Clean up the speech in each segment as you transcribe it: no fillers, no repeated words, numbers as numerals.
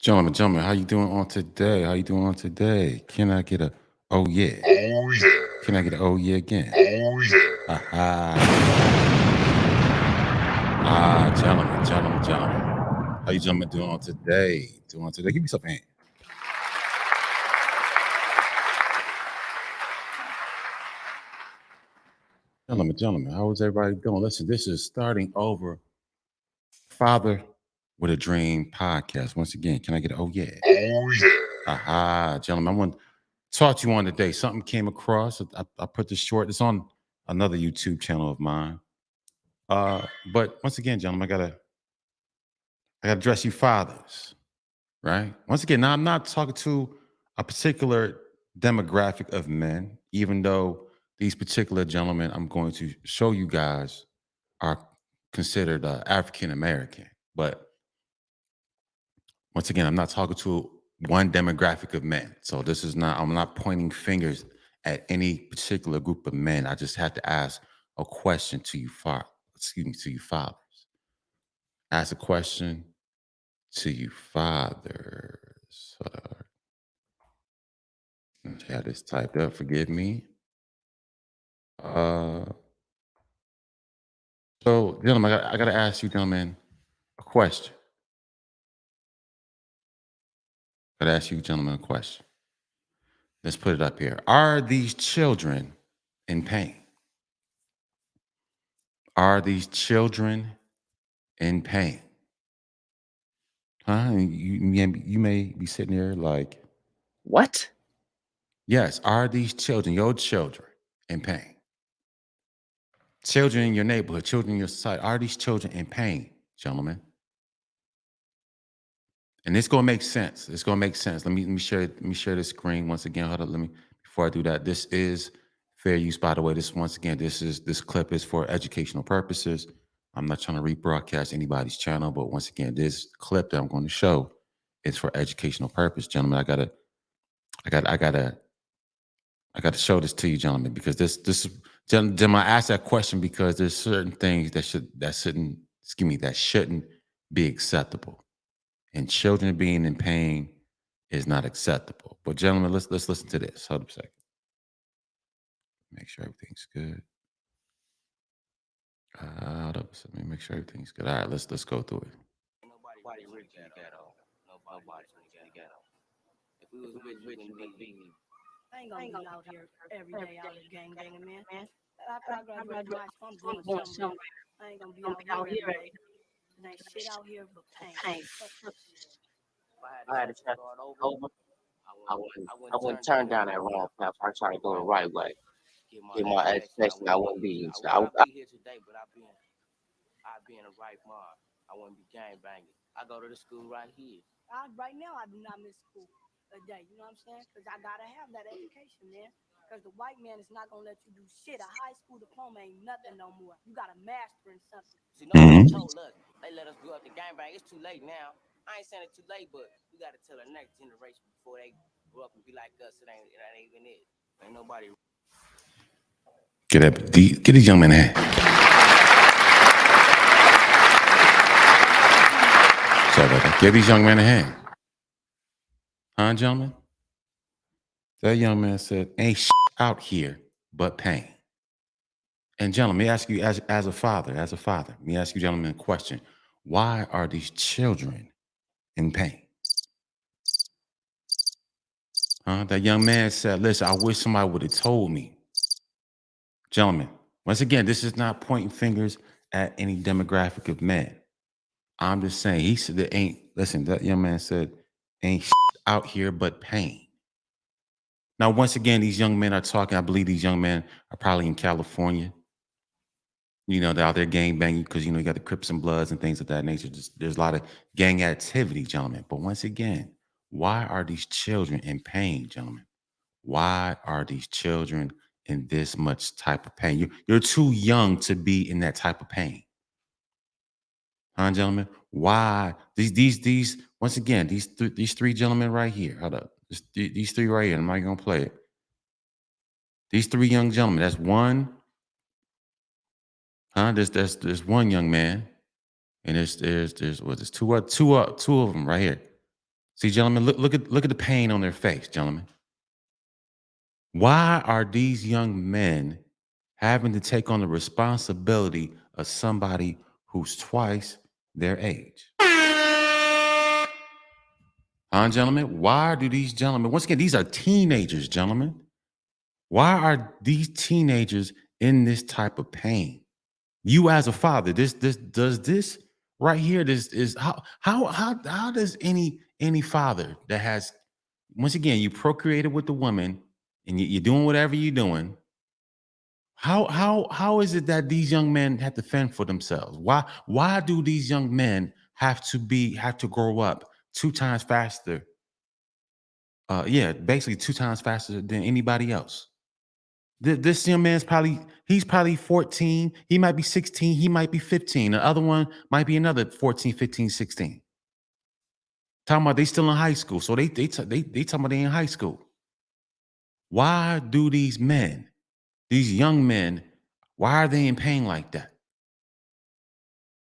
Gentlemen, how you doing on today? How you doing on today? Can I get a oh yeah? Oh yeah. Can I get a oh yeah again? Oh yeah. Gentlemen. How you gentlemen doing on today? Give me some hand. Gentlemen, how is everybody doing? Listen, this is starting over. Father with a Dream podcast. Once again, can I get a oh yeah? Oh yeah. Gentlemen, I want to talk to you on today. Something came across. I put this short. It's on another YouTube channel of mine. But once again, gentlemen, I gotta address you fathers, right? Once again, now I'm not talking to a particular demographic of men, even though these particular gentlemen I'm going to show you guys are considered African American. But once again, I'm not talking to one demographic of men. So I'm not pointing fingers at any particular group of men. I just had to ask a question to you, to you fathers. Ask a question to you fathers. I had this typed up, forgive me. Uh, so, gentlemen, I got to ask you, gentlemen, a question. I got to ask you, gentlemen, a question. Let's put it up here. Are these children in pain? Are these children in pain? Huh? You may be sitting there like, What? yes, are these children, your children, in pain? Children in your neighborhood, children in your society, are these children in pain, gentlemen? And it's gonna make sense. It's gonna make sense. Let me share the screen once again. Hold up. Before I do that. This is fair use, by the way. This clip is for educational purposes. I'm not trying to rebroadcast anybody's channel, but once again, this clip that I'm going to show is for educational purpose, gentlemen. I gotta show this to you, gentlemen, because gentlemen, I asked that question because there's certain things that shouldn't be acceptable. And children being in pain is not acceptable. But gentlemen, let's listen to this. Hold up a second. Make sure everything's good. Hold up a second. Make sure everything's good. All right, let's go through it. Nobody rich in the ghetto. Nobody's rich in the ghetto. If we was rich, we wouldn't be. I ain't gonna be out here every day out here gang banging, man. After I graduate from high school, I'm going somewhere. I ain't gonna be out here every day. There ain't shit out here but pain. Fuck this shit. If I had a chance to start over, I wouldn't turn down that wrong path. I try to go the right way. Get my education. I wouldn't be. I would be here today, but I'd be in the right mind. I wouldn't be gang banging. I go to the school right here. Right now, I do not miss school a day. You know what I'm saying? Because I gotta have that education, man. Because the white man is not gonna let you do shit. A high school diploma ain't nothing no more. You got to master in something. See, nobody told us. They let us grow up to gang bang. It's too late now. I ain't saying it's too late, but we gotta tell the next generation before they grow up and be like us. It ain't even it. Ain't nobody. Get these young men in. Sorry about that. Give these young men a hand. Huh, gentlemen? That young man said, ain't shit out here but pain. And gentlemen, let me ask you as a father, let me ask you gentlemen a question. Why are these children in pain? That young man said, listen, I wish somebody would have told me. Gentlemen, once again, this is not pointing fingers at any demographic of men. I'm just saying, he said that young man said, ain't shit out here but pain. Now, once again, these young men are talking, I believe these young men are probably in California. You know, they're out there gang banging because, you know, you got the Crips and Bloods and things of that nature. There's a lot of gang activity, gentlemen. But once again, why are these children in pain, gentlemen? Why are these children in this much type of pain? You're too young to be in that type of pain. Huh, gentlemen? Why? These once again, these three gentlemen right here. Hold up. These three right here. I'm not going to play it. These three young gentlemen. That's one. There's one young man, and there's two of them right here. See, gentlemen, look at the pain on their face, gentlemen. Why are these young men having to take on the responsibility of somebody who's twice their age? Huh, gentlemen? Why do these gentlemen, once again, these are teenagers, gentlemen. Why are these teenagers in this type of pain? You as a father, this does this right here, this is how does any father that has, once again, you procreated with the woman and you're doing whatever you're doing, how is it that these young men have to fend for themselves? Why do these young men have to grow up 2 times faster? Yeah, basically 2 times faster than anybody else. This young man's he's probably 14, he might be 16, he might be 15. The other one might be another 14, 15, 16. Talking about they still in high school. So they talking about they in high school. Why do these men, these young men, why are they in pain like that?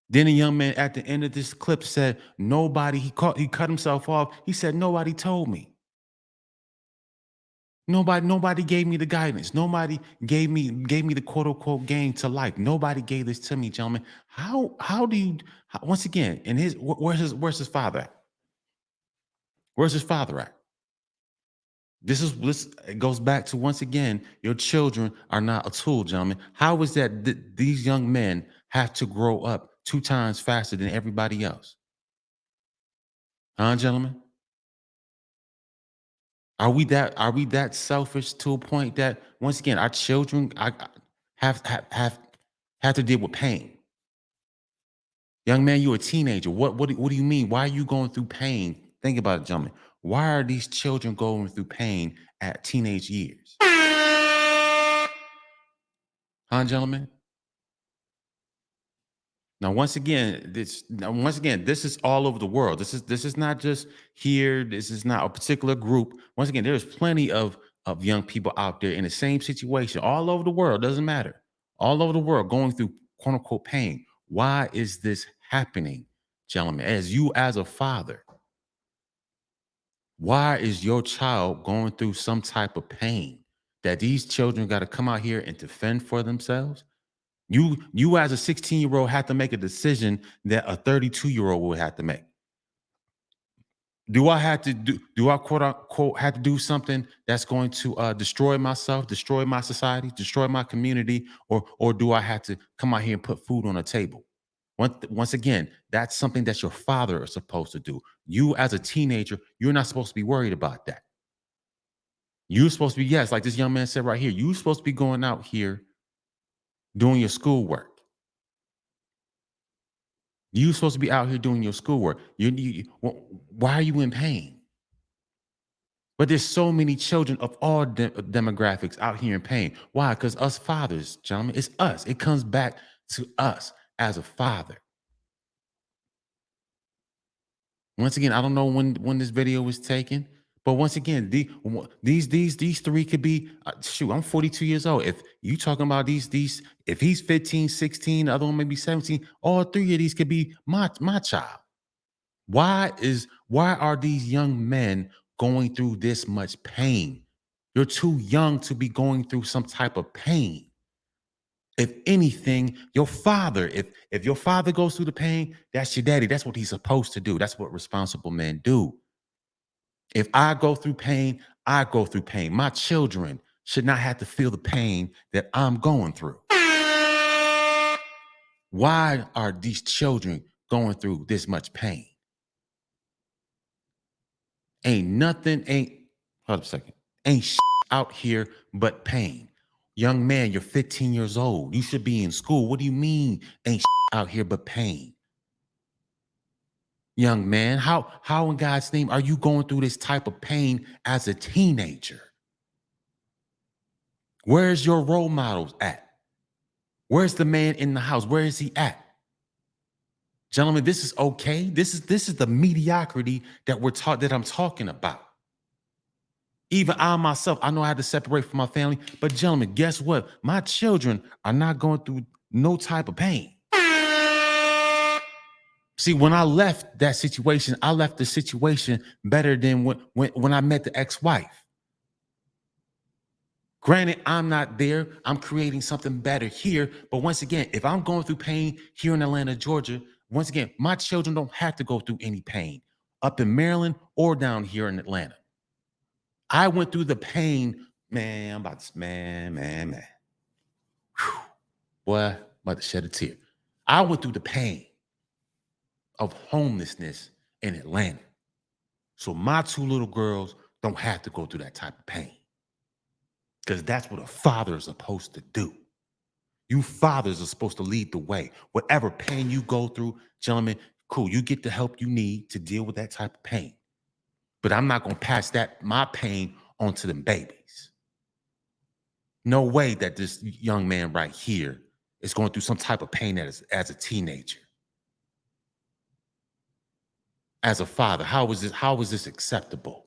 Then a young man at the end of this clip said, nobody, he cut himself off. He said, nobody told me. Nobody gave me the guidance. Nobody gave me the quote unquote game to life. Nobody gave this to me, gentlemen. How do you, once again, and where's his father at? Where's his father at? This it goes back to, once again, your children are not a tool, gentlemen. How is that these young men have to grow up 2 times faster than everybody else? Huh, gentlemen? Are we that selfish to a point that, once again, our children have to deal with pain? Young man, you're a teenager. What do you mean? Why are you going through pain? Think about it, gentlemen. Why are these children going through pain at teenage years? Huh, gentlemen? Now, once again, this is all over the world. This is not just here. This is not a particular group. Once again, there's plenty of young people out there in the same situation all over the world. Doesn't matter. All over the world going through quote unquote pain. Why is this happening, gentlemen? As a father, why is your child going through some type of pain that these children got to come out here and to fend for themselves? You as a 16-year-old have to make a decision that a 32-year-old would have to make. Do I quote unquote have to do something that's going to destroy myself, destroy my society, destroy my community, or do I have to come out here and put food on the table? Once again, that's something that your father is supposed to do. You as a teenager, you're not supposed to be worried about that. You're supposed to be, yes, like this young man said right here, you're supposed to be going out here doing your schoolwork. You're supposed to be out here doing your schoolwork. Why are you in pain? But there's so many children of all demographics out here in pain. Why? Because us fathers, gentlemen, it's us. It comes back to us as a father. Once again, I don't know when this video was taken, but once again, these three could be, shoot, I'm 42 years old. If you talking about these, if he's 15, 16, the other one may be 17, all 3 of these could be my child. Why are these young men going through this much pain? You're too young to be going through some type of pain. If anything, your father, if your father goes through the pain, that's your daddy. That's what he's supposed to do. That's what responsible men do. If I go through pain, I go through pain. My children should not have to feel the pain that I'm going through. Why are these children going through this much pain? Hold up a second. Ain't out here but pain. Young man, you're 15 years old. You should be in school. What do you mean ain't out here but pain? Young man, how in God's name are you going through this type of pain as a teenager? Where's your role models at? Where's the man in the house? Where is he at? Gentlemen, this is okay. This is the mediocrity that I'm talking about. Even I myself, I know I had to separate from my family. But gentlemen, guess what? My children are not going through no type of pain. See, when I left that situation, I left the situation better than when I met the ex-wife. Granted, I'm not there. I'm creating something better here. But once again, if I'm going through pain here in Atlanta, Georgia, once again, my children don't have to go through any pain up in Maryland or down here in Atlanta. I went through the pain, man. I'm about to, man. Whew. Boy, I'm about to shed a tear. I went through the pain of homelessness in Atlanta. So my two little girls don't have to go through that type of pain. Because that's what a father is supposed to do. You fathers are supposed to lead the way. Whatever pain you go through, gentlemen, cool. You get the help you need to deal with that type of pain. But I'm not going to pass my pain onto them babies. No way that this young man right here is going through some type of pain as a teenager. As a father, how is this acceptable?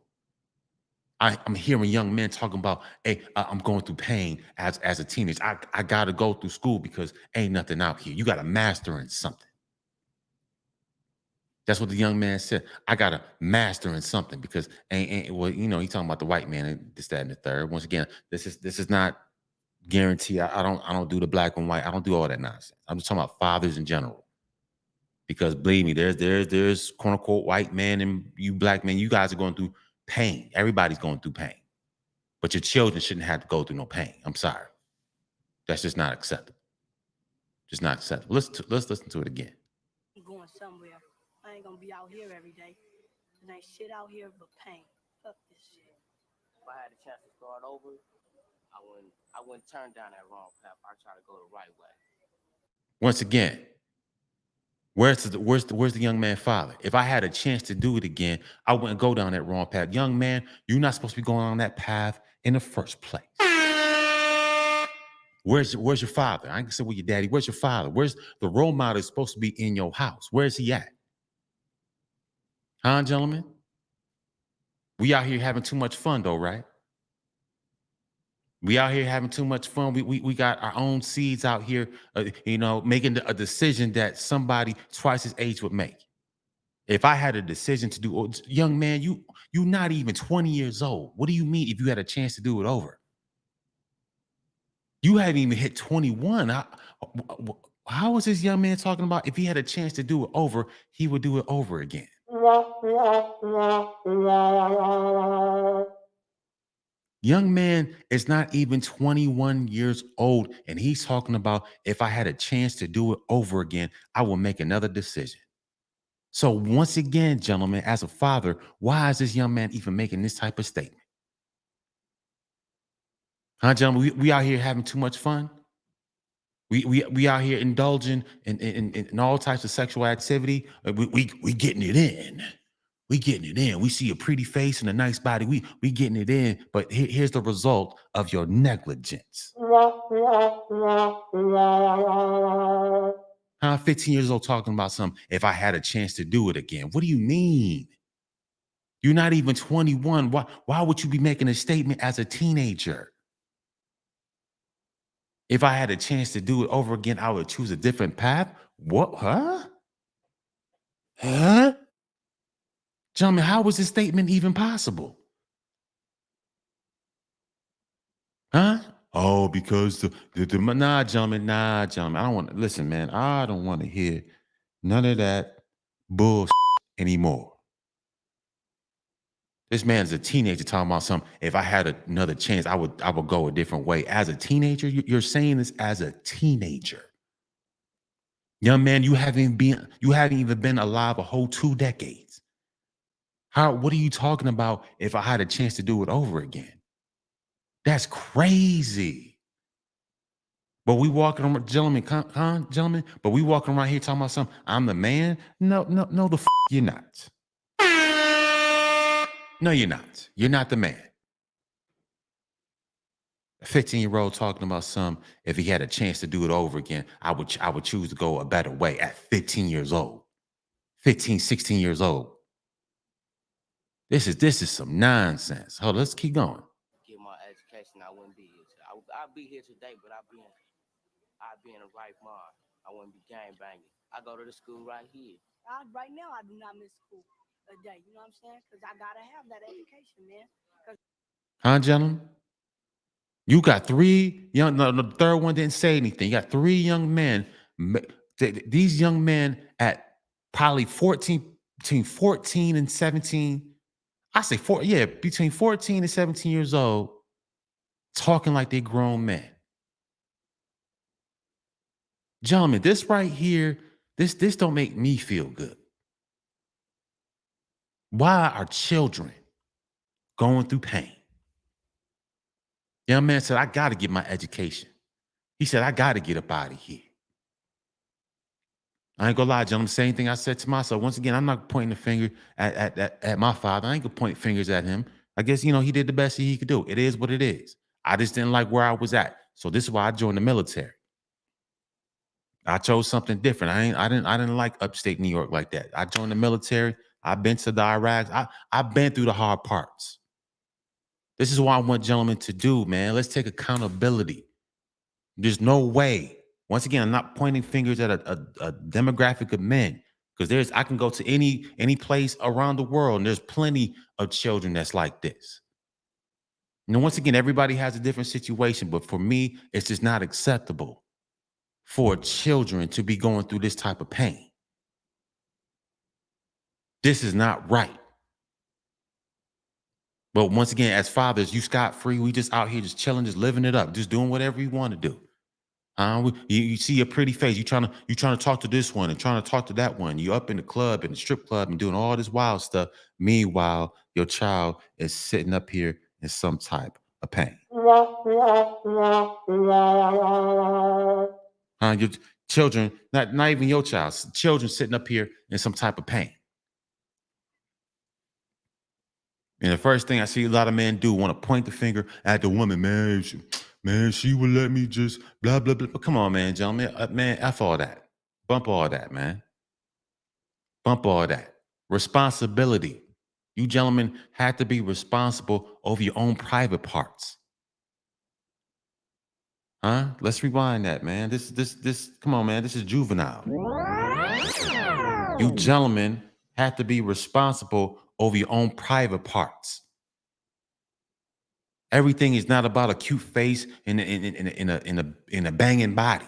I'm hearing young men talking about, hey, I'm going through pain as a teenager. I got to go through school because ain't nothing out here. You got to master in something. That's what the young man said. I got to master in something because well, you know, he's talking about the white man and this, that, and the third. Once again, this is not guarantee. I don't do the black and white. I don't do all that nonsense. I'm just talking about fathers in general. Because believe me, there's quote unquote white man and you black men. You guys are going through pain. Everybody's going through pain. But your children shouldn't have to go through no pain. I'm sorry. That's just not acceptable. Just not acceptable. Let's listen to it again. I'm going somewhere. I ain't gonna be out here every day. There ain't shit out here but pain. Fuck this shit. If I had a chance to start over, I wouldn't turn down that wrong path. I try to go the right way. Once again, where's the young man's father? If I had a chance to do it again, I wouldn't go down that wrong path. Young man, you're not supposed to be going on that path in the first place. Where's your father? I can say, well, your daddy. Where's your father? Where's the role model is supposed to be in your house? Where's he at? Huh, gentlemen? We out here having too much fun, though, right? We out here having too much fun. We got our own seeds out here, making a decision that somebody twice his age would make. If I had a decision to do, young man, you not even 20 years old. What do you mean if you had a chance to do it over? You hadn't even hit 21. How is this young man talking about if he had a chance to do it over, he would do it over again? Young man is not even 21 years old, and he's talking about if I had a chance to do it over again, I will make another decision. So once again, gentlemen, as a father, why is this young man even making this type of statement? Huh, gentlemen, we out here having too much fun. We out here indulging in all types of sexual activity. We getting it in. We getting it in. We see a pretty face and a nice body. We getting it in. But here's the result of your negligence. Huh? 15 years old talking about something. If I had a chance to do it again, what do you mean? You're not even 21. Why would you be making a statement as a teenager? If I had a chance to do it over again, I would choose a different path. What? Huh? Huh? Gentlemen, how was this statement even possible? Huh? Oh, because nah, gentlemen. I don't want to listen, man. I don't want to hear none of that bullshit anymore. This man's a teenager talking about something. If I had another chance, I would go a different way. As a teenager, you're saying this as a teenager. Young man, you haven't even been alive a whole 2 decades. What are you talking about if I had a chance to do it over again? That's crazy. But we walking around, gentlemen, but we walking around here talking about something. I'm the man. No, the you're not. No, you're not. You're not the man. A 15-year-old talking about something. If he had a chance to do it over again, I would choose to go a better way at 15 years old. 15, 16 years old. This is some nonsense. Hold on, let's keep going. Get my education, I wouldn't be here. I'd be here today, but I'd be in the right mind. I wouldn't be gang banging. I go to the school right here. Right now, I do not miss school a day. You know what I'm saying? Because I gotta have that education, man. Huh, gentlemen? You got three young, no, the third one didn't say anything. You got three young men. These young men at probably 14, between 14 and 17, I say between 14 and 17 years old, talking like they grown men. Gentlemen, this right here, this don't make me feel good. Why are children going through pain? Young man said, I got to get my education. He said, I got to get up out of here. I ain't gonna lie, gentlemen, same thing I said to myself. Once again, I'm not pointing the finger at my father. I ain't gonna point fingers at him. I guess, he did the best he could do. It is what it is. I just didn't like where I was at. So this is why I joined the military. I chose something different. I didn't like upstate New York like that. I joined the military. I've been to the Iraq. I've been through the hard parts. This is what I want gentlemen to do, man. Let's take accountability. There's no way. Once again, I'm not pointing fingers at a demographic of men, because I can go to any place around the world and there's plenty of children that's like this. Once again, everybody has a different situation, but for me, it's just not acceptable for children to be going through this type of pain. This is not right. But once again, as fathers, you scot-free. We just out here just chilling, just living it up, just doing whatever you want to do. You see a pretty face. You trying to talk to this one and trying to talk to that one. You up in the club, in the strip club, and doing all this wild stuff. Meanwhile, your child is sitting up here in some type of pain. Your children, not even your child, children sitting up here in some type of pain. And the first thing I see a lot of men do, want to point the finger at the woman. Man, she would let me just blah, blah, blah. But come on, man, gentlemen. Man, F all that. Bump all that, man. Bump all that. Responsibility. You gentlemen had to be responsible over your own private parts. Let's rewind that, man. This, come on, man. This is juvenile. You gentlemen had to be responsible over your own private parts. Everything is not about a cute face in a banging body.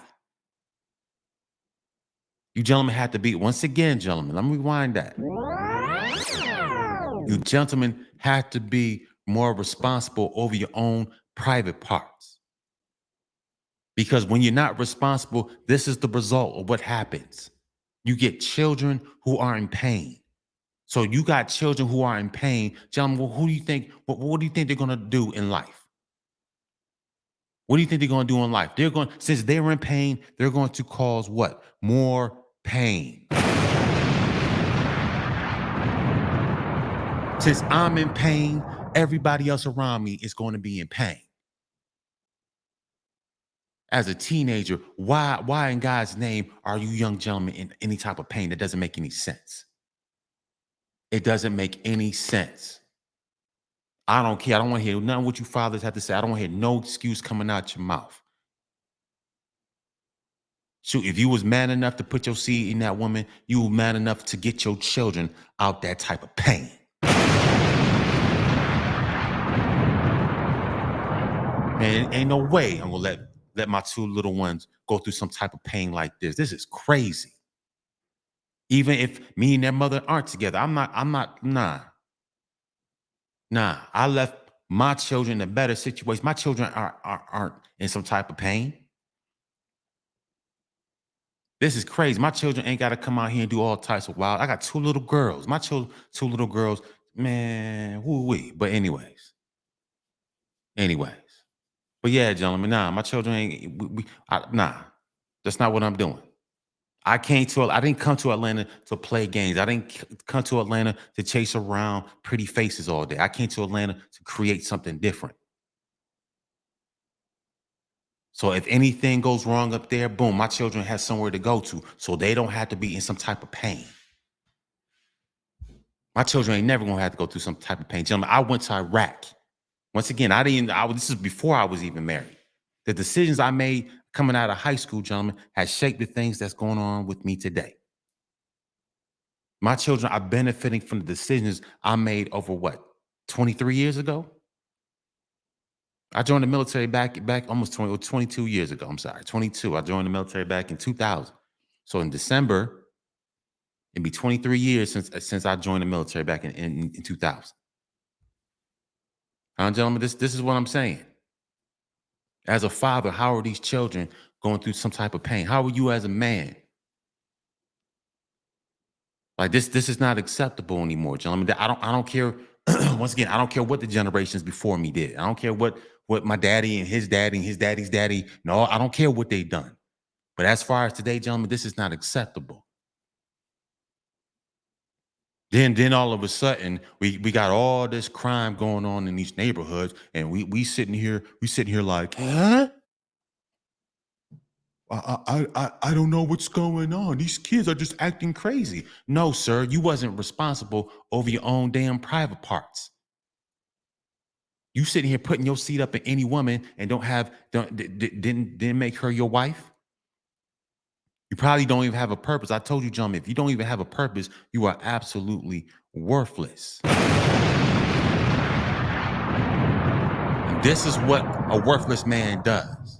You gentlemen had to be, once again, gentlemen, let me rewind that. You gentlemen had to be more responsible over your own private parts. Because when you're not responsible, this is the result of what happens. You get children who are in pain. So you got children who are in pain. Gentlemen, well, what do you think they're going to do in life? What do you think they're going to do in life? Since they're in pain, they're going to cause what? More pain. Since I'm in pain, everybody else around me is going to be in pain. As a teenager, why in God's name are you young gentlemen in any type of pain? That doesn't make any sense. It doesn't make any sense. I don't care. I don't want to hear none of what you fathers have to say. I don't want to hear no excuse coming out your mouth. Shoot, if you was man enough to put your seed in that woman, you were man enough to get your children out that type of pain. Man, ain't no way I'm gonna let my two little ones go through some type of pain like this. This is crazy. Even if me and their mother aren't together, nah. I left my children in a better situation. My children aren't in some type of pain. This is crazy. My children ain't got to come out here and do all types of wild. I got two little girls. My two little girls, man, woo-wee. But anyways. But yeah, gentlemen, my children ain't, that's not what I'm doing. I didn't come to Atlanta to play games. I didn't come to Atlanta to chase around pretty faces all day. I came to Atlanta to create something different. So if anything goes wrong up there, boom, my children have somewhere to go to, so they don't have to be in some type of pain. My children ain't never gonna have to go through some type of pain. Gentlemen, I went to Iraq. Once again, this is before I was even married. The decisions I made coming out of high school, gentlemen, has shaped the things that's going on with me today. My children are benefiting from the decisions I made over what, 23 years ago? I joined the military back almost 22 years ago. I'm sorry, 22. I joined the military back in 2000. So in December, it'd be 23 years since I joined the military back in 2000. Gentlemen, this is what I'm saying. As a father, how are these children going through some type of pain? How are you as a man? Like this is not acceptable anymore, gentlemen. I don't care. Once again, I don't care what the generations before me did. I don't care what my daddy and his daddy's daddy. No, I don't care what they done. But as far as today, gentlemen, this is not acceptable. Then all of a sudden we got all this crime going on in these neighborhoods, and we sitting here like, huh? I don't know what's going on. These kids are just acting crazy. No, sir, you wasn't responsible over your own damn private parts. You sitting here putting your seat up at any woman and didn't make her your wife. You probably don't even have a purpose. I told you, gentlemen, if you don't even have a purpose, you are absolutely worthless. And this is what a worthless man does.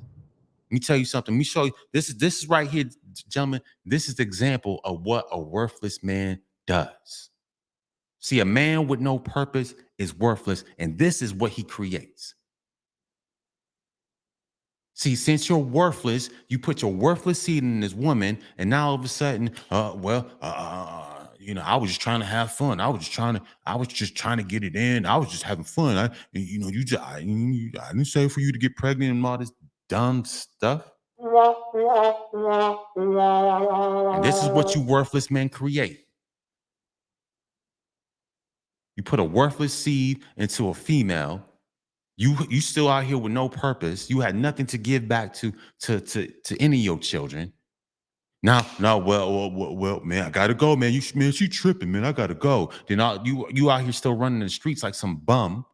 Let me tell you something. Let me show you. This is right here, gentlemen. This is the example of what a worthless man does. See, a man with no purpose is worthless, and this is what he creates. See, since you're worthless, you put your worthless seed in this woman, and now all of a sudden, I was just trying to have fun. I was just trying to get it in. I was just having fun. I didn't say for you to get pregnant and all this dumb stuff. And this is what you worthless men create. You put a worthless seed into a female. You still out here with no purpose. You had nothing to give back to any of your children. Well, man, I gotta go, man. She tripping, man. I gotta go. Then you out here still running the streets like some bum,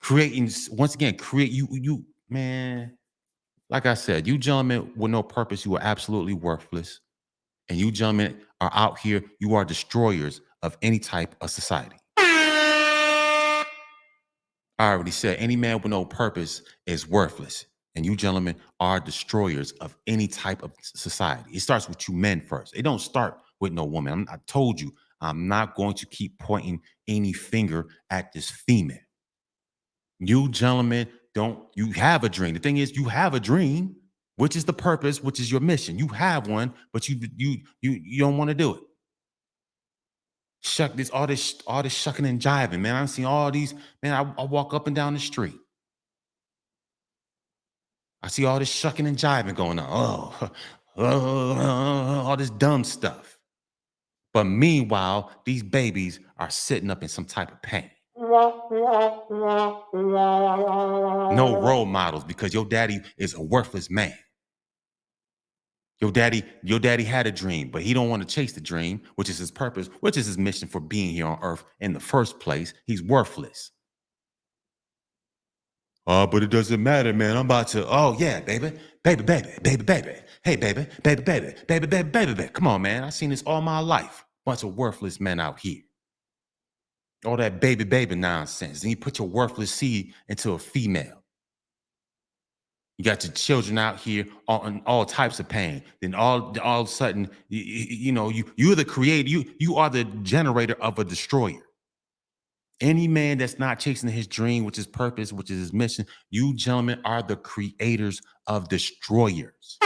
creating you, man. Like I said, you gentlemen with no purpose, you are absolutely worthless. And you gentlemen are out here, you are destroyers of any type of society. I already said any man with no purpose is worthless. And you gentlemen are destroyers of any type of society. It starts with you men first. It don't start with no woman. I told you, I'm not going to keep pointing any finger at this female. You gentlemen you have a dream. The thing is, you have a dream, which is the purpose, which is your mission. You have one, but you don't want to do it. All this shucking and jiving, man. I've seen all these, man. I walk up and down the street. I see all this shucking and jiving going on. All this dumb stuff. But meanwhile, these babies are sitting up in some type of pain. No role models because your daddy is a worthless man. Your daddy had a dream, but he don't want to chase the dream, which is his purpose, which is his mission for being here on earth in the first place. He's worthless. But it doesn't matter, man. I'm about to, baby. Hey, baby. Come on, man. I've seen this all my life. Bunch of worthless men out here. All that baby nonsense. Then you put your worthless seed into a female. You got your children out here on all types of pain. Then all of a sudden, you're the creator. You are the generator of a destroyer. Any man that's not chasing his dream, which is purpose, which is his mission, you gentlemen are the creators of destroyers.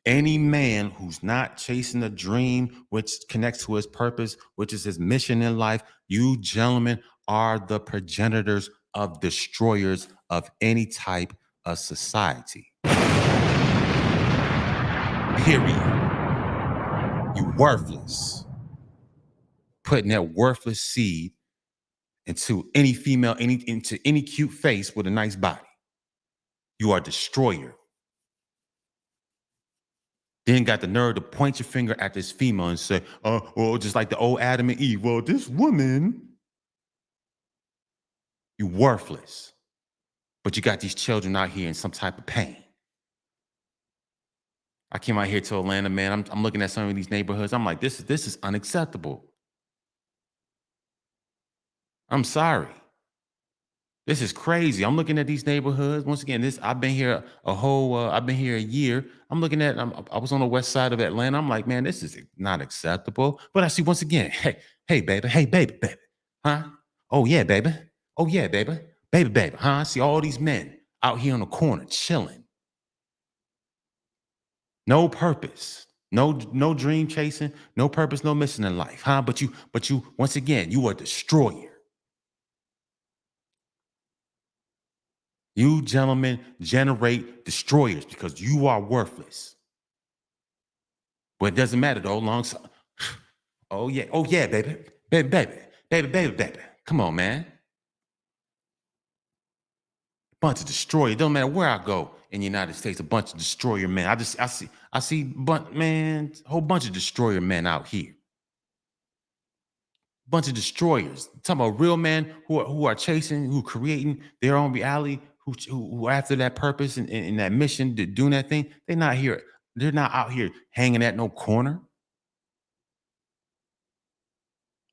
Any man who's not chasing a dream, which connects to his purpose, which is his mission in life, you gentlemen are the progenitors of destroyers of any type of society. Period. You worthless. Putting that worthless seed into any female, into any cute face with a nice body. You are a destroyer. Then got the nerve to point your finger at this female and say, just like the old Adam and Eve, well, this woman, you worthless. But you got these children out here in some type of pain. I came out here to Atlanta, man. I'm looking at some of these neighborhoods. I'm like, this is unacceptable. I'm sorry. This is crazy. I'm looking at these neighborhoods. Once again, I've been here I've been here a year. I'm looking at, I was on the west side of Atlanta. I'm like, man, this is not acceptable. But I see once again, hey, baby, huh? Oh yeah, baby. Oh yeah, baby. Baby, huh? I see all these men out here on the corner chilling. No purpose. No dream chasing, no purpose, no mission in life, huh? But you, once again, you are a destroyer. You gentlemen generate destroyers because you are worthless. But it doesn't matter though. Oh yeah, baby. Come on, man. Bunch of destroyers. It don't matter where I go in the United States. A bunch of destroyer men. I see, man, a whole bunch of destroyer men out here. Bunch of destroyers. I'm talking about real men who are chasing, who are creating their own reality. Who after that purpose and that mission, doing that thing, they're not here. They're not out here hanging at no corner.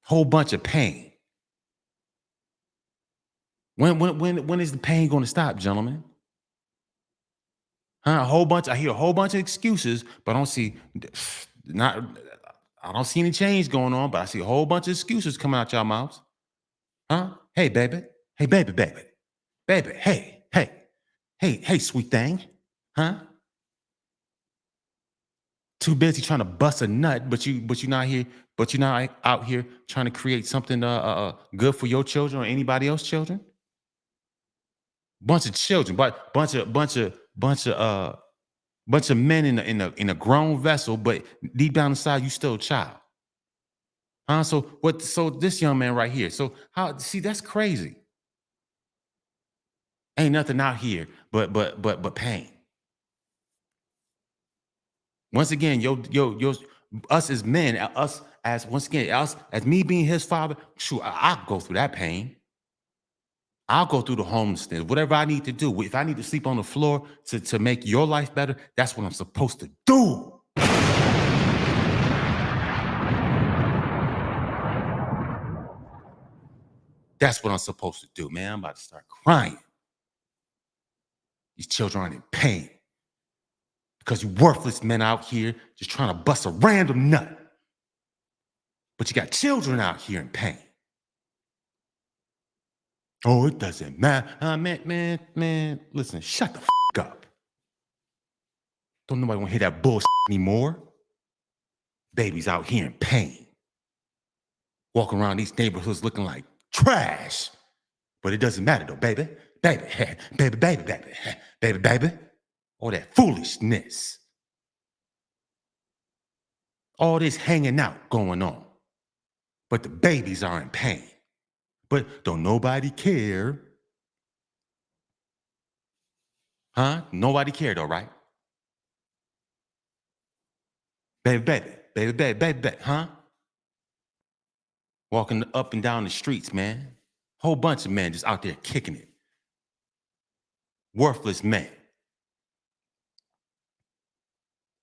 Whole bunch of pain. When is the pain going to stop, gentlemen? Huh? I hear a whole bunch of excuses, but I don't see any change going on, but I see a whole bunch of excuses coming out y'all mouths. Huh? Hey, baby. Hey, baby. Baby, hey, sweet thing. Huh? Too busy trying to bust a nut, but you're not out here trying to create something good for your children or anybody else's children. Bunch of children, but bunch of men in a grown vessel, but deep down inside you still a child. Huh? So this young man right here. So that's crazy. Ain't nothing out here but pain. Once again, us as men, us as me being his father, shoot, I'll go through that pain. I'll go through the homelessness, whatever I need to do. If I need to sleep on the floor to make your life better, that's what I'm supposed to do. That's what I'm supposed to do, man. I'm about to start crying. These children aren't in pain because you worthless men out here just trying to bust a random nut. But you got children out here in pain. Oh, it doesn't matter. Man, listen, shut the up. Don't nobody want to hear that bullshit anymore. Babies out here in pain. Walking around these neighborhoods looking like trash. But it doesn't matter though, baby. Baby. All that foolishness. All this hanging out going on. But the babies are in pain. But don't nobody care. Huh? Nobody care though, right? Baby, huh? Walking up and down the streets, man. Whole bunch of men just out there kicking it. Worthless men.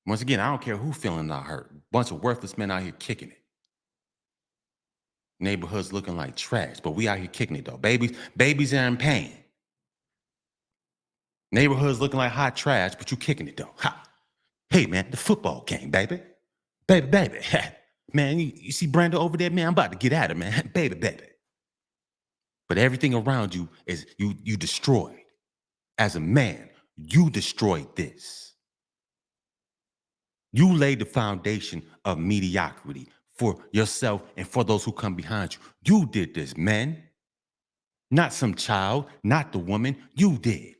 Once again, I don't care who feeling not hurt. Bunch of worthless men out here kicking it. Neighborhoods looking like trash, but we out here kicking it though. Babies are in pain. Neighborhoods looking like hot trash, but you kicking it though. Ha. Hey man, the football game, baby. Baby. Man, you see Brando over there, man? I'm about to get at him, man. Baby. But everything around you is you destroyed. As a man, you destroyed this. You laid the foundation of mediocrity for yourself and for those who come behind you. You did this, man. Not some child, not the woman. You did.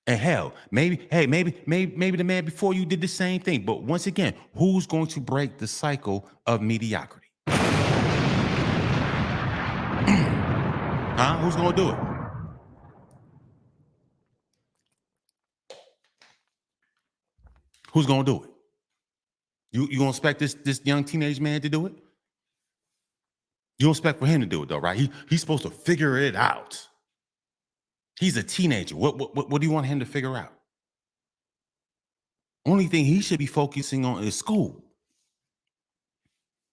And hell, maybe the man before you did the same thing. But once again, who's going to break the cycle of mediocrity? Huh? Who's going to do it? Who's going to do it? You going to expect this young teenage man to do it? You don't expect for him to do it though, right? He's supposed to figure it out. He's a teenager. What do you want him to figure out? Only thing he should be focusing on is school.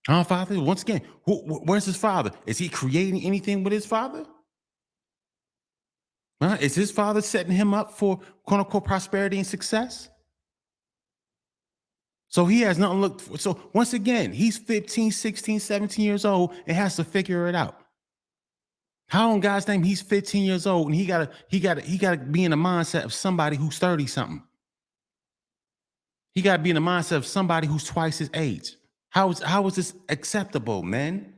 Huh, father? Once again, where's his father? Is he creating anything with his father? Huh? Is his father setting him up for quote unquote prosperity and success? So he has nothing to look for. So once again, he's 15, 16, 17 years old and has to figure it out. How in God's name he's 15 years old and he gotta be in the mindset of somebody who's 30 something. He gotta be in the mindset of somebody who's twice his age. How is this acceptable, man?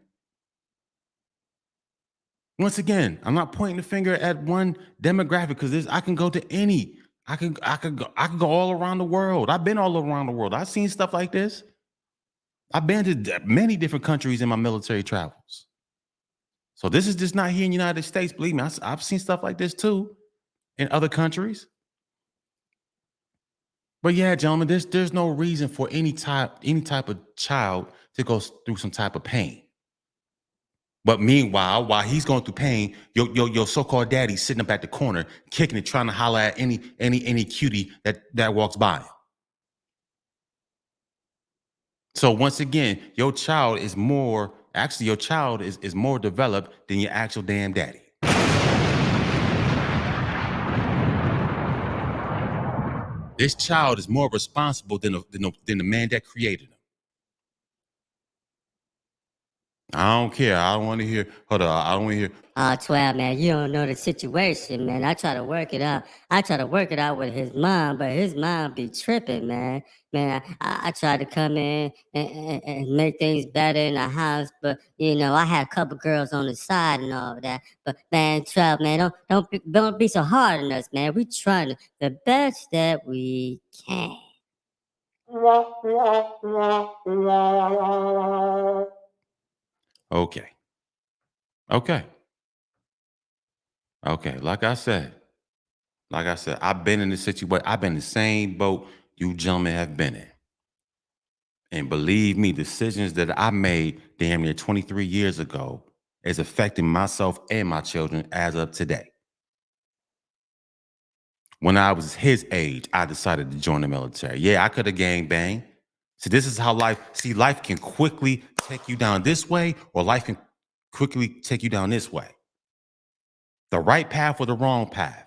Once again, I'm not pointing the finger at one demographic because I can go to any. I can go all around the world. I've been all around the world. I've seen stuff like this. I've been to many different countries in my military travels. So this is just not here in the United States. Believe me, I've seen stuff like this too in other countries. But yeah, gentlemen, there's no reason for any type of child to go through some type of pain. But meanwhile, while he's going through pain, your so-called daddy sitting up at the corner, kicking it, trying to holler at any cutie that walks by him. So once again, your child is more developed than your actual damn daddy. This child is more responsible than the man that created him. I don't care. I don't want to hear. Hold on. I don't want to hear. 12, man, you don't know the situation, man. I try to work it out. I try to work it out with his mom, but his mom be tripping, man. Man, I try to come in and make things better in the house, but you know, I had a couple girls on the side and all of that. But man, 12, man, don't be so hard on us, man. We trying the best that we can. Okay. Like I said, I've been in this situation. I've been in the same boat you gentlemen have been in. And believe me, decisions that I made damn near 23 years ago is affecting myself and my children as of today. When I was his age, I decided to join the military. Yeah, I could have gang banged. See, this is how life can quickly take you down this way, or life can quickly take you down this way. The right path or the wrong path.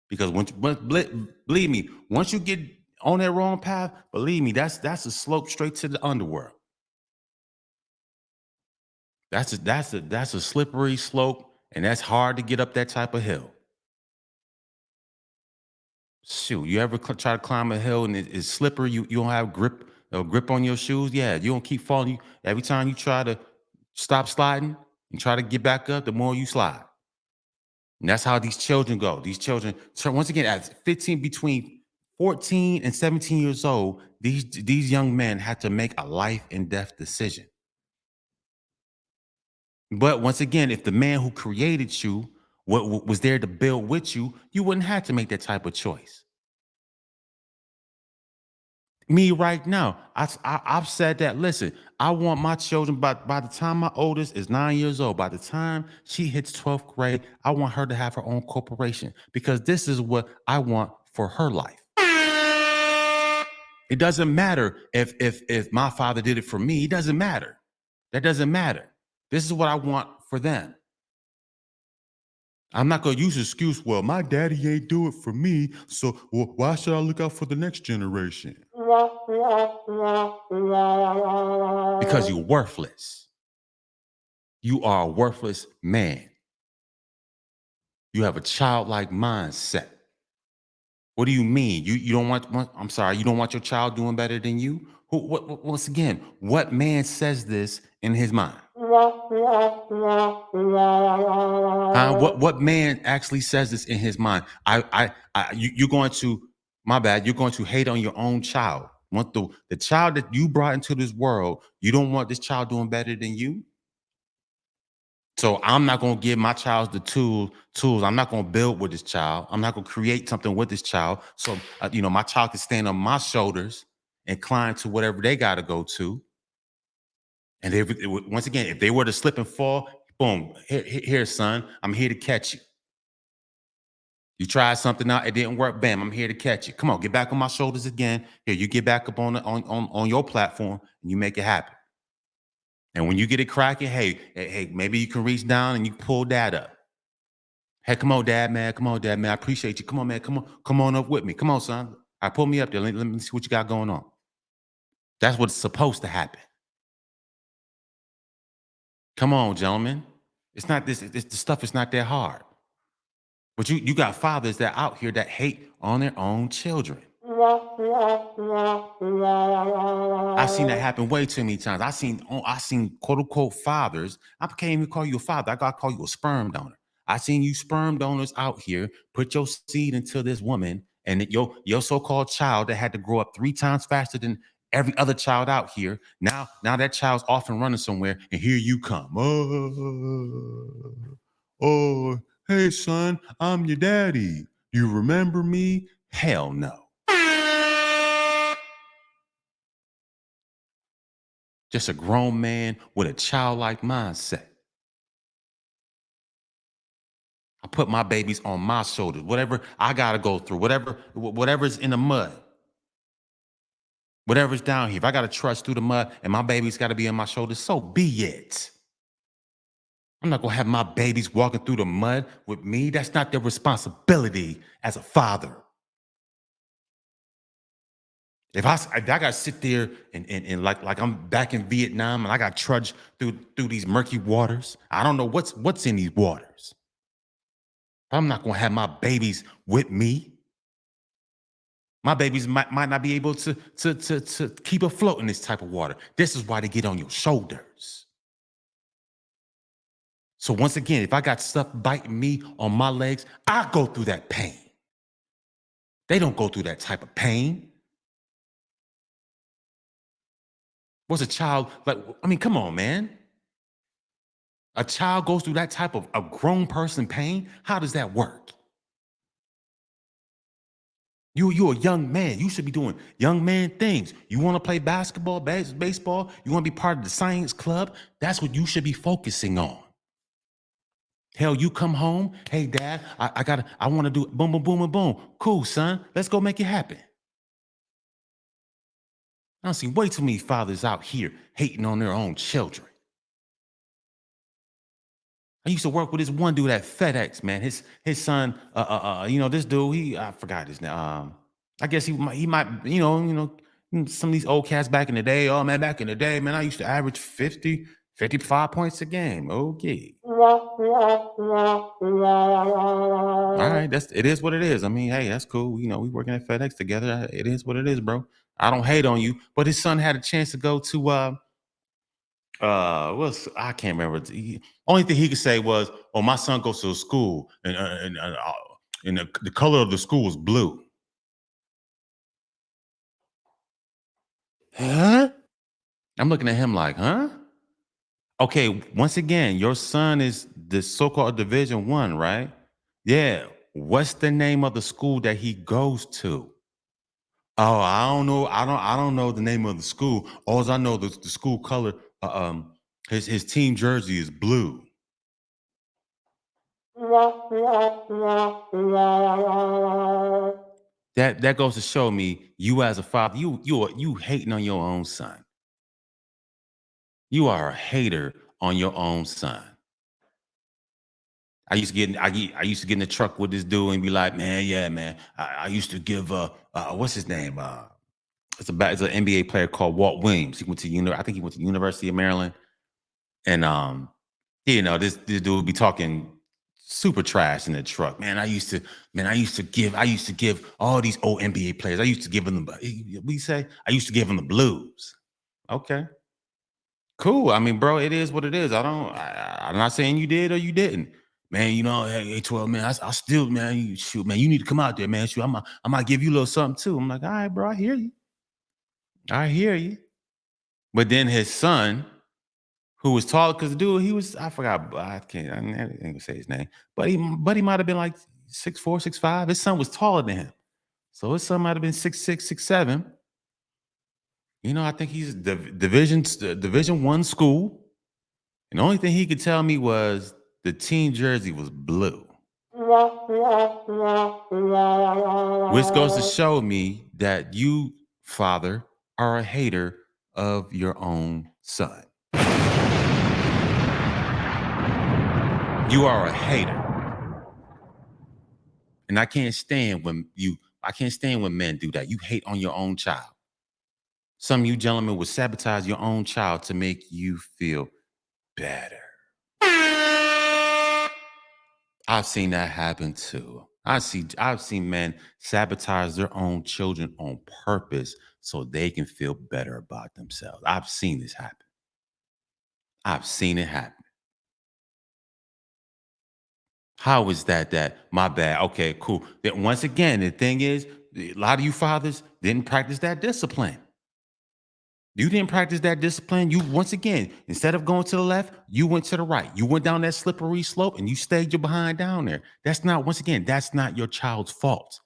Because believe me, once you get on that wrong path, believe me, that's a slope straight to the underworld. That's a slippery slope, and that's hard to get up that type of hill. Shoot, you ever try to climb a hill and it's slippery? You don't have grip on your shoes. Yeah, you don't keep falling. Every time you try to stop sliding and try to get back up, the more you slide. And that's how these children go. These children, so once again, at 15, between 14 and 17 years old, these young men had to make a life and death decision. But once again, if the man who created you was there to build with you, you wouldn't have to make that type of choice. Me right now, I've said that, listen, I want my children, by the time my oldest is 9 years old, by the time she hits 12th grade, I want her to have her own corporation, because this is what I want for her life. It doesn't matter if my father did it for me. It doesn't matter. That doesn't matter. This is what I want for them. I'm not going to use the excuse, well, my daddy ain't do it for me, so why should I look out for the next generation? Because you're worthless. You are a worthless man. You have a childlike mindset. What do you mean? You don't want, I'm sorry, you don't want your child doing better than you? Once again, what man says this in his mind? What man actually says this in his mind? You're going to, my bad, you're going to hate on your own child. Want the child that you brought into this world, you don't want this child doing better than you? So I'm not going to give my child the tools. I'm not going to build with this child. I'm not going to create something with this child. So, my child can stand on my shoulders and climb to whatever they got to go to. And once again, if they were to slip and fall, boom, here, son, I'm here to catch you. You tried something out, it didn't work. Bam, I'm here to catch you. Come on, get back on my shoulders again. Here, you get back up on your platform and you make it happen. And when you get it cracking, hey, maybe you can reach down and you pull dad up. Hey, come on, dad, man. Come on, dad, man. I appreciate you. Come on, man. Come on up with me. Come on, son. All right, pull me up there. Let me see what you got going on. That's what's supposed to happen. Come on, gentlemen. It's not this. The stuff is not that hard. But you got fathers that out here that hate on their own children. I've seen that happen way too many times. I seen quote unquote fathers. I can't even call you a father. I gotta call you a sperm donor. I seen you sperm donors out here put your seed into this woman, and your so-called child that had to grow up 3 times faster than every other child out here. Now that child's off and running somewhere, and here you come. Oh, hey son, I'm your daddy. You remember me? Hell no. Just a grown man with a childlike mindset. I put my babies on my shoulders. Whatever I gotta go through, whatever's in the mud, whatever's down here. If I gotta trudge through the mud and my baby's gotta be on my shoulders, so be it. I'm not gonna have my babies walking through the mud with me. That's not their responsibility as a father. If I gotta sit there and like I'm back in Vietnam and I gotta trudge through these murky waters, I don't know what's in these waters. I'm not gonna have my babies with me. My babies might not be able to keep afloat in this type of water. This is why they get on your shoulders. So once again, if I got stuff biting me on my legs, I go through that pain. They don't go through that type of pain. What's a child like? I mean, come on, man. A child goes through that type of a grown person pain. How does that work? You're a young man. You should be doing young man things. You want to play basketball, baseball. You want to be part of the science club. That's what you should be focusing on. Hell, you come home. Hey, dad, I want to do boom, boom, boom, boom, boom. Cool, son. Let's go make it happen. I don't see way too many fathers out here hating on their own children. I used to work with this one dude at FedEx, man. His son, this dude, I forgot his name. I guess he might, some of these old cats back in the day. Oh man, back in the day, man, I used to average 55 points a game. Okay. All right, it is what it is. I mean, hey, that's cool. We working at FedEx together. It is what it is, bro. I don't hate on you, but his son had a chance to go to I can't remember. Only thing he could say was, "Oh, my son goes to a school, and the color of the school is blue." Huh? I'm looking at him like, huh? Okay, once again, your son is the so-called Division I, right? Yeah. What's the name of the school that he goes to? Oh, I don't know. I don't know the name of the school. All I know is the school color. His team jersey is blue. That goes to show me you as a father, you hating on your own son. You are a hater on your own son. I used to get in the truck with this dude and be like, man, yeah, man. I used to give what's his name? It's an NBA player called Walt Williams. He went to I think he went to University of Maryland. And this dude would be talking super trash in the truck. Man, I used to give all these old NBA players. I used to give them I used to give them the blues. Okay. Cool. I mean, bro, it is what it is. I'm not saying you did or you didn't. Man, hey, 12, man, I still, man, you need to come out there, man. Shoot, I might give you a little something too. I'm like, all right, bro, I hear you. But then his son, who was tall, because the dude, I didn't even say his name, but he might have been like 6'4", 6'5". His son was taller than him. So his son might have been 6'6", 6'7". I think he's Division I school. And the only thing he could tell me was the team jersey was blue. Which goes to show me that you, father, are a hater of your own son. You are a hater. And I can't stand when men do that. You hate on your own child. Some of you gentlemen would sabotage your own child to make you feel better. I've seen that happen too. I've seen men sabotage their own children on purpose so they can feel better about themselves. I've seen this happen. I've seen it happen. How is that my bad? Okay, cool. Then once again, the thing is, a lot of you fathers didn't practice that discipline. You didn't practice that discipline. You, once again, instead of going to the left, you went to the right. You went down that slippery slope and you stayed your behind down there. That's not your child's fault.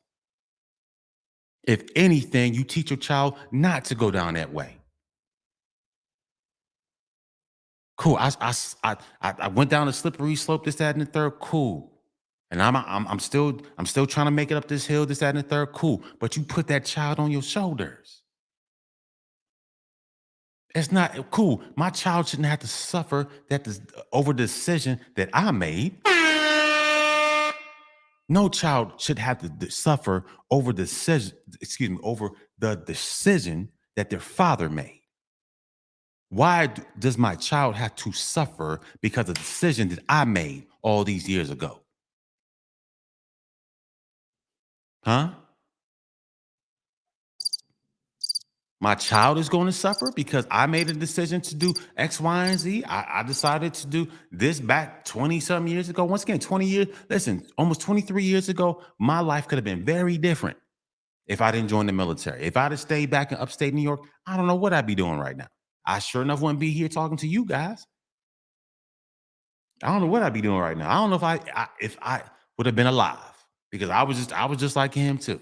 If anything, you teach your child not to go down that way. Cool. I went down a slippery slope, this, that, and the third. Cool. And I'm still trying to make it up this hill, this, that, and the third. Cool. But you put that child on your shoulders. It's not cool. My child shouldn't have to suffer over the decision that I made. No child should have to suffer over the decision that their father made. Why does my child have to suffer because of the decision that I made all these years ago? Huh? My child is going to suffer because I made a decision to do X, Y, and Z. I decided to do this back 20-some years ago. Once again, 20 years. Listen, almost 23 years ago, my life could have been very different if I didn't join the military. If I'd have stayed back in upstate New York, I don't know what I'd be doing right now. I sure enough wouldn't be here talking to you guys. I don't know what I'd be doing right now. I don't know if I would have been alive because I was just like him too.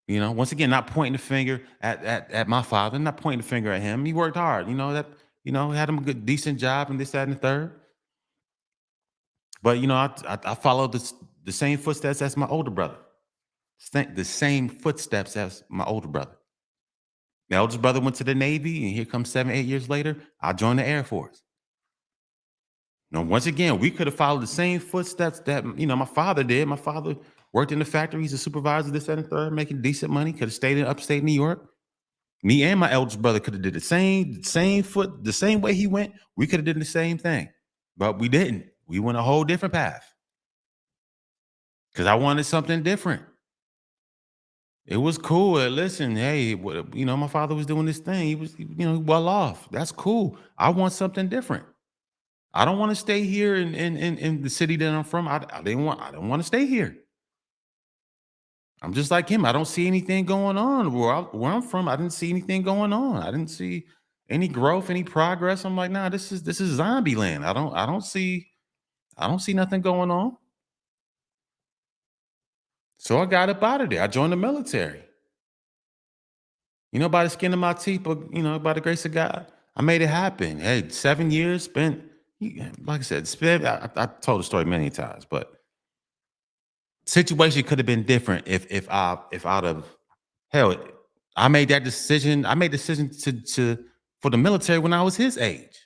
You know, once again, not pointing the finger at my father, not pointing the finger at him. He worked hard, had him a good, decent job and this, that, and the third. But, I followed the same footsteps as my older brother. The same footsteps as my older brother. My oldest brother went to the Navy, and here comes 7, 8 years later, I joined the Air Force. Once again, we could have followed the same footsteps that, my father did. My father worked in the factory. He's a supervisor, this, that, and the third, making decent money. Could have stayed in upstate New York. Me and my eldest brother could have did the same way he went. We could have did the same thing, but we didn't. We went a whole different path because I wanted something different. It was cool. Listen, hey, my father was doing this thing. He was, well off. That's cool. I want something different. I don't want to stay here in the city that I'm from. I don't want to stay here. I'm just like him. I don't see anything going on where I'm from. I didn't see anything going on. I didn't see any growth, any progress. I'm like, nah, this is zombie land. I don't see nothing going on. So I got up out of there. I joined the military. By the skin of my teeth, but by the grace of God, I made it happen. Hey, 7 years spent, like I said, I told the story many times, but situation could have been different if I'd have, hell, I made that decision. I made decision for the military when I was his age.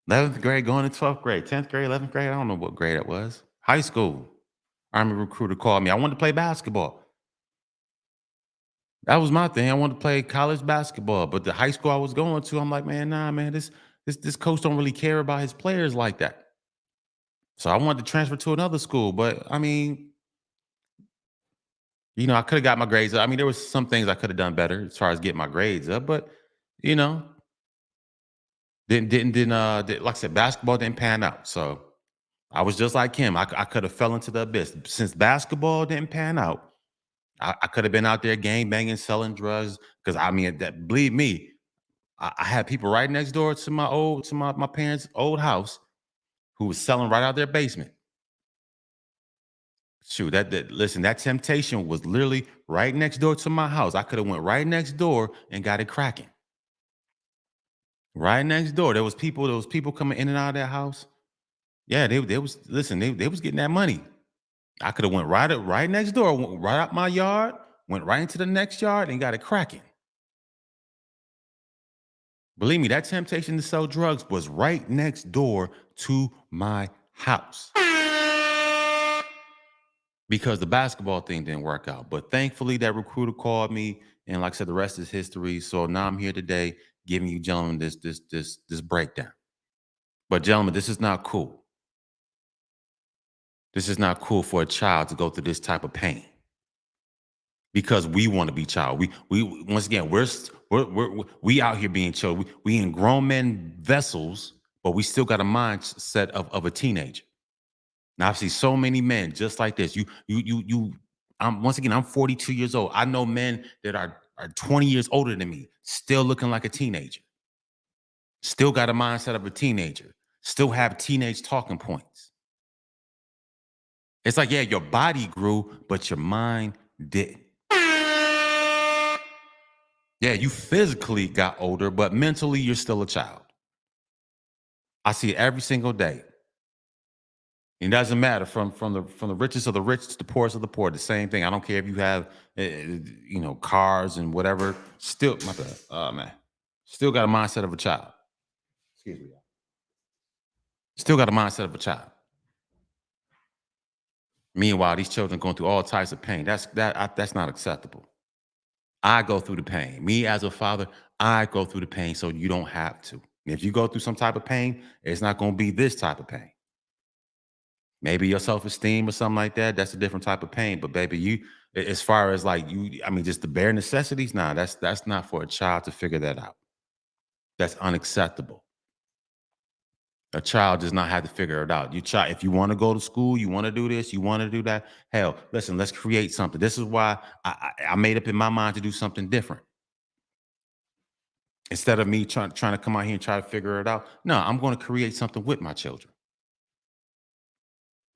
11th grade going to 12th grade, 10th grade, 11th grade. I don't know what grade it was. High school. Army recruiter called me. I wanted to play basketball. That was my thing. I wanted to play college basketball, but the high school I was going to, I'm like, man, nah, man, this coach don't really care about his players like that. So I wanted to transfer to another school, but I mean, I could have got my grades up. I mean, there was some things I could have done better as far as getting my grades up, but didn't like I said, basketball didn't pan out. So I was just like him. I could have fell into the abyss. Since basketball didn't pan out, I could have been out there gang banging, selling drugs. Because believe me, I had people right next door to my parents' old house who was selling right out their basement. Shoot, listen, that temptation was literally right next door to my house. I could have went right next door and got it cracking. Right next door. There was people coming in and out of that house. Yeah, they was listen, they was getting that money. I could have went right next door, went right out my yard, went right into the next yard and got it cracking. Believe me, that temptation to sell drugs was right next door to my house. Because the basketball thing didn't work out. But thankfully, that recruiter called me, and like I said, the rest is history. So now I'm here today giving you gentlemen this breakdown. But gentlemen, this is not cool. This is not cool for a child to go through this type of pain. Because we want to be child. We once again we out here being children. We in grown men vessels, but we still got a mindset of a teenager. Now I see so many men just like this. I'm 42 years old. I know men that are 20 years older than me, still looking like a teenager. Still got a mindset of a teenager. Still have teenage talking points. It's like, yeah, your body grew, but your mind didn't. Yeah, you physically got older, but mentally you're still a child. I see it every single day. It doesn't matter from the richest of the rich to the poorest of the poor. The same thing. I don't care if you have cars and whatever. Still, my bad. Oh man, still got a mindset of a child. Excuse me. Still got a mindset of a child. Meanwhile, these children going through all types of pain. That's not acceptable. I go through the pain. Me as a father, I go through the pain so you don't have to. If you go through some type of pain, it's not going to be this type of pain. Maybe your self-esteem or something like that, that's a different type of pain. But baby, as far as like just the bare necessities, nah, that's not for a child to figure that out. That's unacceptable. A child does not have to figure it out. If you want to go to school, you want to do this, you want to do that. Hell, listen, let's create something. This is why I made up in my mind to do something different. Instead of me trying to come out here and try to figure it out, no, I'm going to create something with my children.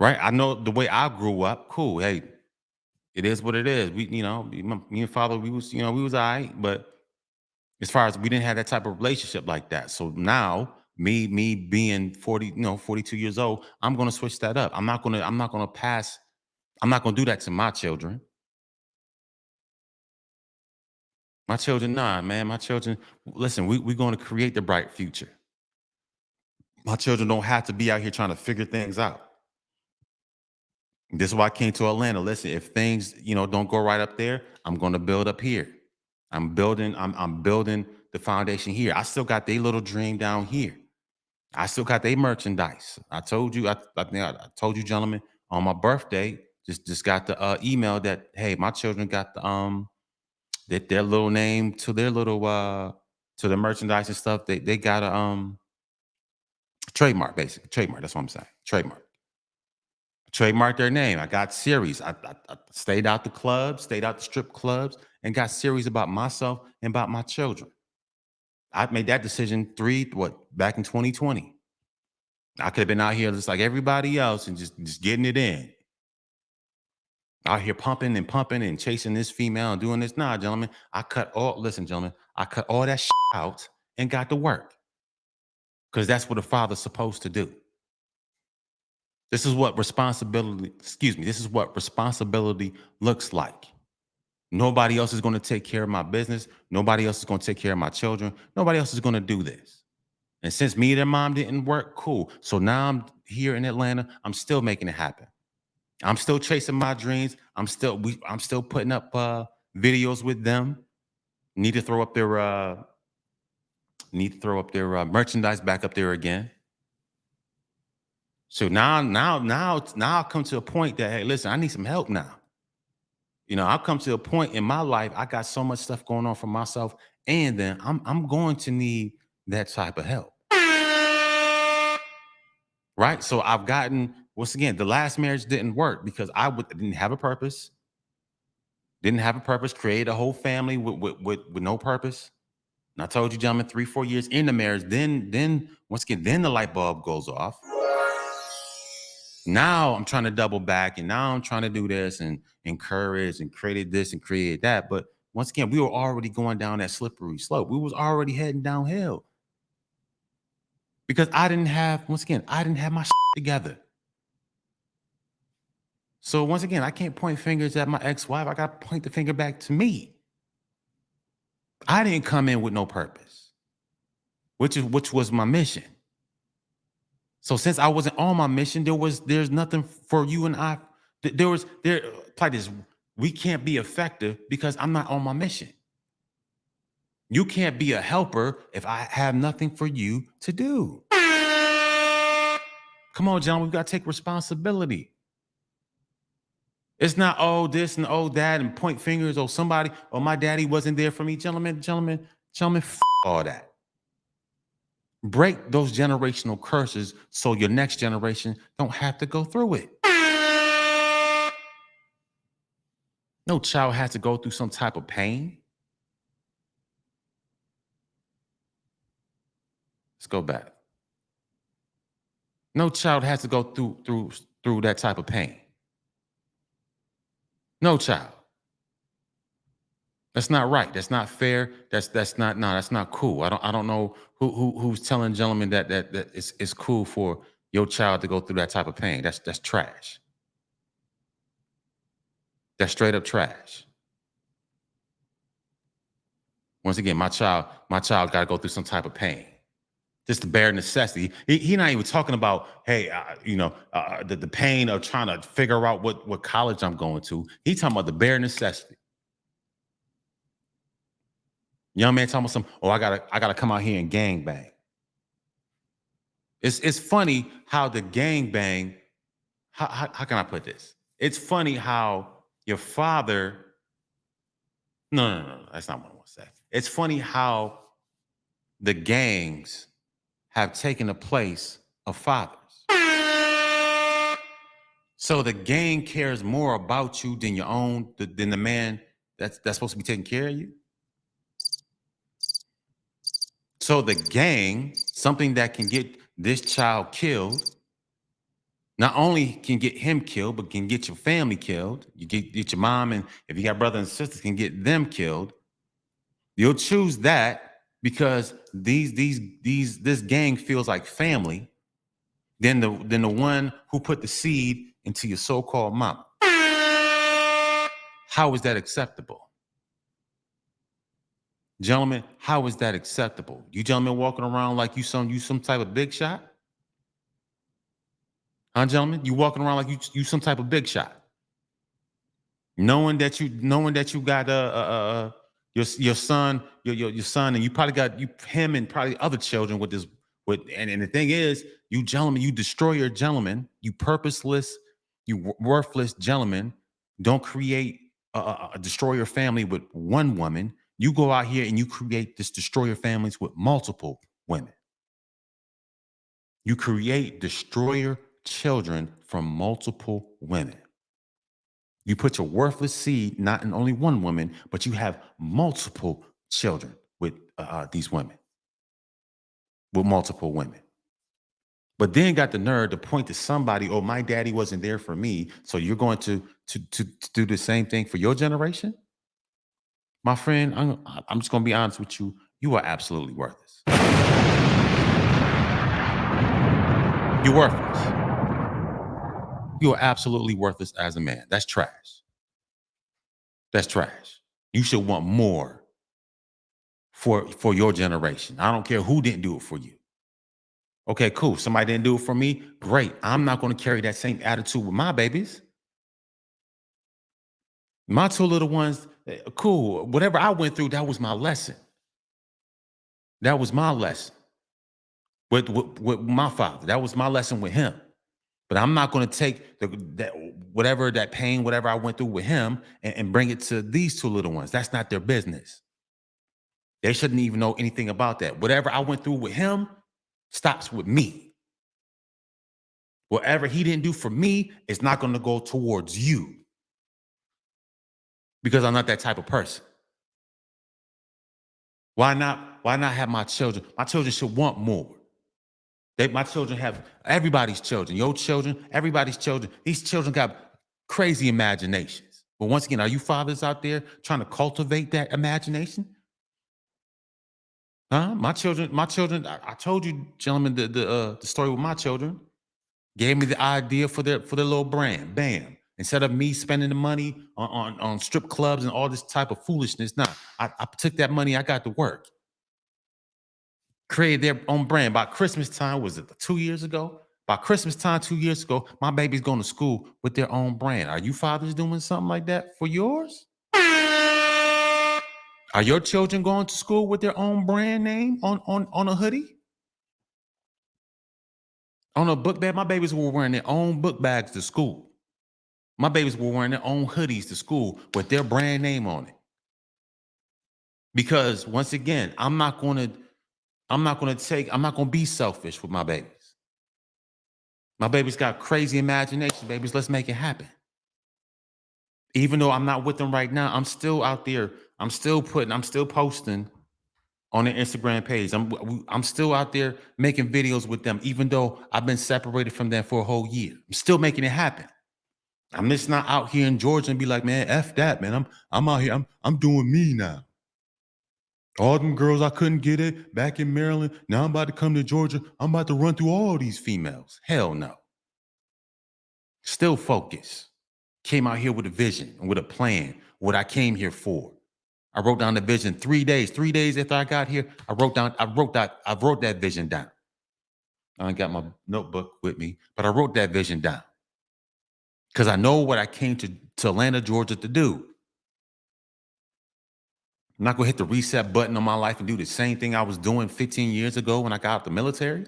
Right? I know the way I grew up. Cool. Hey, it is what it is. Me and father, we was all right. But as far as we didn't have that type of relationship like that. So now me being 42 years old, I'm going to switch that up. I'm not going to do that to my children. My children, nah, man. My children, listen, we're going to create the bright future. My children don't have to be out here trying to figure things out. This is why I came to Atlanta. Listen, if things, don't go right up there, I'm going to build up here. I'm building the foundation here. I still got their little dream down here. I still got their merchandise. I told you, I told you, gentlemen, on my birthday, just got the email that, hey, my children got the their little name to their little to the merchandise and stuff. They got a trademark, basically. Trademark, that's what I'm saying. Trademark their name. I got series. I stayed out the clubs, stayed out the strip clubs, and got series about myself and about my children. I made that decision back in 2020. I could have been out here just like everybody else and just getting it in. Out here pumping and chasing this female and doing this. Nah, gentlemen, I cut all that shit out and got to work. Because that's what a father's supposed to do. This is what responsibility looks like. Nobody else is going to take care of my business. Nobody else is going to take care of my children. Nobody else is going to do this. And since me and their mom didn't work, cool. So now I'm here in Atlanta. I'm still making it happen. I'm still chasing my dreams. I'm still putting up videos with them. Need to throw up their merchandise back up there again. So now I've come to a point that, hey, listen, I need some help now. I've come to a point in my life, I got so much stuff going on for myself, and then I'm going to need that type of help. Right? So I've gotten, once again, the last marriage didn't work because I didn't have a purpose. Created a whole family with no purpose. And I told you, gentlemen, 3-4 years in the marriage, then once again, then the light bulb goes off. Now I'm trying to double back, and now I'm trying to do this and encourage and created this and created that. But once again, we were already going down that slippery slope. We was already heading downhill. Because I didn't have, once again, I didn't have my shit together. So once again, I can't point fingers at my ex-wife. I got to point the finger back to me. I didn't come in with no purpose, which was my mission. So since I wasn't on my mission, there's nothing for you and I. Like this, we can't be effective because I'm not on my mission. You can't be a helper if I have nothing for you to do. Come on, John, we've got to take responsibility. It's not, oh, this and oh, that, and point fingers, oh, somebody, oh, my daddy wasn't there for me. Gentlemen, f all that. Break those generational curses so your next generation don't have to go through it. No child has to go through some type of pain. Let's go back. No child has to go through that type of pain. No child. That's not right. That's not fair. That's not cool. I don't know who's telling gentlemen that it's cool for your child to go through that type of pain. That's trash. That's straight up trash. Once again, my child got to go through some type of pain. Just the bare necessity. He not even talking about, hey, the pain of trying to figure out what college I'm going to. He talking about the bare necessity. Young man talking about some, oh, I gotta come out here and gang bang. It's funny how the gang bang, how can I put this? It's funny how your father, no, that's not what I want to say. It's funny how the gangs have taken the place of fathers. So the gang cares more about you than than the man that's supposed to be taking care of you. So the gang, something that can get this child killed, not only can get him killed, but can get your family killed. You get your mom, and if you got brothers and sisters, can get them killed. You'll choose that because this gang feels like family than the one who put the seed into your so-called mama. How is that acceptable? Gentlemen, how is that acceptable? You gentlemen walking around like you some type of big shot? Huh, gentlemen? You walking around like you some type of big shot. Knowing that you got your son, your son, and you probably got him and probably other children with and the thing is, you gentlemen, you destroy your gentlemen, you purposeless, you worthless gentlemen, don't create destroy your family with one woman. You go out here and you create destroy your families with multiple women. You create destroyer children from multiple women. You put your worthless seed not in only one woman, but you have multiple children with these women, with multiple women. But then got the nerve to point to somebody, oh, my daddy wasn't there for me, so you're going to do the same thing for your generation? My friend, I'm just going to be honest with you. You are absolutely worthless. You're worthless. You are absolutely worthless as a man. That's trash. That's trash. You should want more for your generation. I don't care who didn't do it for you. Okay, cool. Somebody didn't do it for me. Great. I'm not going to carry that same attitude with my babies. My two little ones, cool. Whatever I went through, that was my lesson. That was my lesson with my father. That was my lesson with him. But I'm not going to take that pain, whatever I went through with him, and bring it to these two little ones. That's not their business. They shouldn't even know anything about that. Whatever I went through with him stops with me. Whatever he didn't do for me is not going to go towards you. Because I'm not that type of person. Why not have my children? My children should want more. My children have everybody's children, your children, everybody's children. These children got crazy imaginations. But once again, are you fathers out there trying to cultivate that imagination? My children. I told you, gentlemen, the story with my children. Gave me the idea for their little brand. Bam. Instead of me spending the money on strip clubs and all this type of foolishness, nah, I took that money, I got to work. Created their own brand. By Christmas time, was it 2 years ago? By Christmas time, 2 years ago, my baby's going to school with their own brand. Are you fathers doing something like that for yours? Are your children going to school with their own brand name on a hoodie? On a book bag? My babies were wearing their own book bags to school. My babies were wearing their own hoodies to school with their brand name on it. Because once again, I'm not going to be selfish with my babies. My babies got crazy imagination, babies. Let's make it happen. Even though I'm not with them right now, I'm still out there. I'm still posting on their Instagram page. I'm still out there making videos with them, even though I've been separated from them for a whole year. I'm still making it happen. I'm just not out here in Georgia and be like, man, F that, man. I'm out here. I'm doing me now. All them girls I couldn't get it back in Maryland. Now I'm about to come to Georgia. I'm about to run through all these females. Hell no. Still focused. Came out here with a vision and with a plan, what I came here for. I wrote down the vision 3 days. 3 days after I got here, I wrote that vision down. I ain't got my notebook with me, but I wrote that vision down. Because I know what I came to Atlanta, Georgia to do. I'm not gonna hit the reset button on my life and do the same thing I was doing 15 years ago when I got out the military.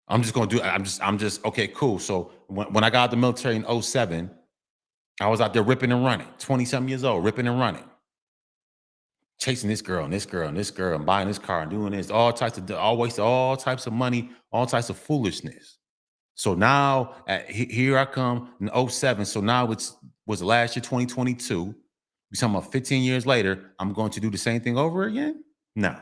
I'm just okay, cool. So when I got out the military in 07, I was out there ripping and running, 20-something years old, ripping and running. Chasing this girl and this girl and this girl and buying this car and doing this, all types of money, all types of foolishness. So now here I come in 07. So now was last year, 2022. We're talking about 15 years later, I'm going to do the same thing over again? No.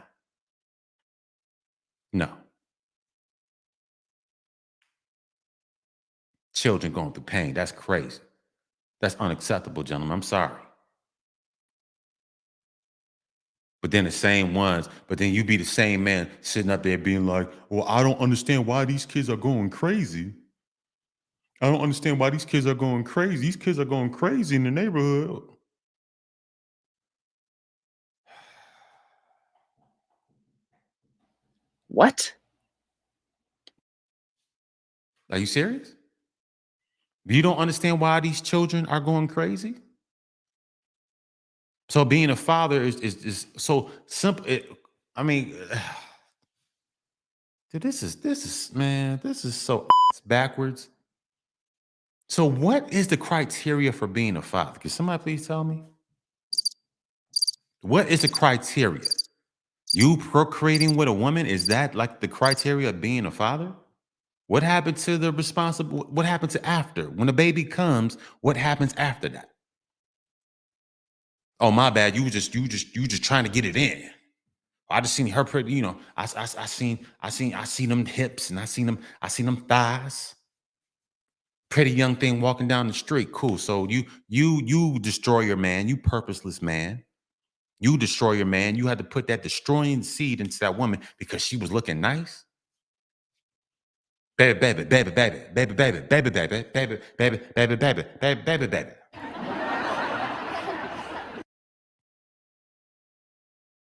Children going through pain. That's crazy. That's unacceptable, gentlemen. I'm sorry. But then you be the same man sitting up there being like, well, I don't understand why these kids are going crazy. I don't understand why these kids are going crazy. These kids are going crazy in the neighborhood. What? Are you serious? You don't understand why these children are going crazy? So being a father is so simple. Dude, this is so backwards. So what is the criteria for being a father? Can somebody please tell me? What is the criteria? You procreating with a woman, is that like the criteria of being a father? What happened to what happened to after? When a baby comes, what happens after that? Oh, my bad. You just trying to get it in. I just seen her pretty, I seen them hips and I seen them thighs. Pretty young thing walking down the street. Cool. So you destroy your man, you purposeless man. You destroy your man. You had to put that destroying seed into that woman because she was looking nice. Baby, baby, baby, baby, baby, baby, baby, baby, baby, baby, baby, baby, baby, baby, baby.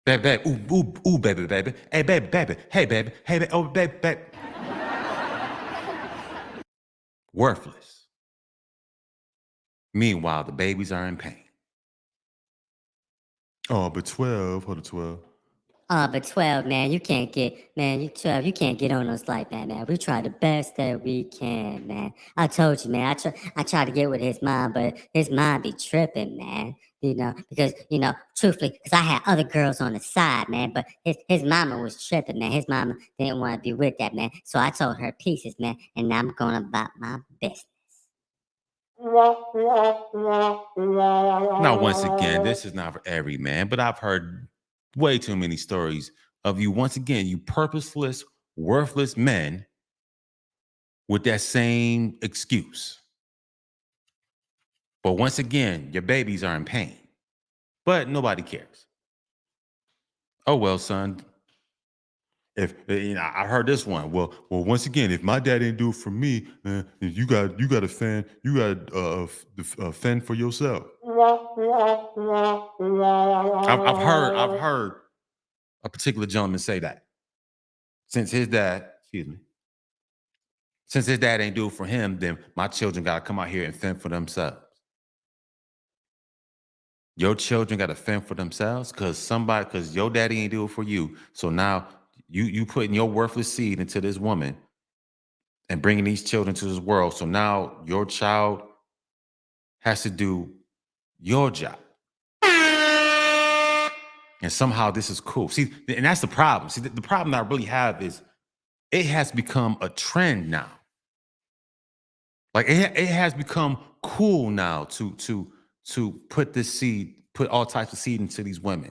Baby, baby, ooh, baby, baby. Hey, baby, baby. Hey, baby. Hey, baby. Oh, baby, baby. Worthless. Meanwhile, the babies are in pain. Oh, but 12, hold on, 12. But 12, man, you can't get on those like that, man. We try the best that we can, man. I told you, man, I try to get with his mom, but his mom be tripping, man. Because, truthfully, because I had other girls on the side, man, but his mama was tripping, man. His mama didn't want to be with that, man. So I told her pieces, man, and I'm going about my business. Now, once again, this is not for every man, but I've heard way too many stories of you, once again, you purposeless, worthless men with that same excuse. But once again, your babies are in pain, but nobody cares. Oh well, son. If I heard this one, well, once again, if my dad didn't do it for me, you got to fend, you got fend for yourself. I've heard a particular gentleman say that since his dad, excuse me, since his dad ain't do it for him, then my children got to come out here and fend for themselves. Your children got to fend for themselves because your daddy ain't do it for you. So now you putting your worthless seed into this woman and bringing these children to this world. So now your child has to do your job. And somehow this is cool. See, and that's the problem. See, the problem that I really have is it has become a trend now. Like it has become cool now to put this seed, put all types of seed into these women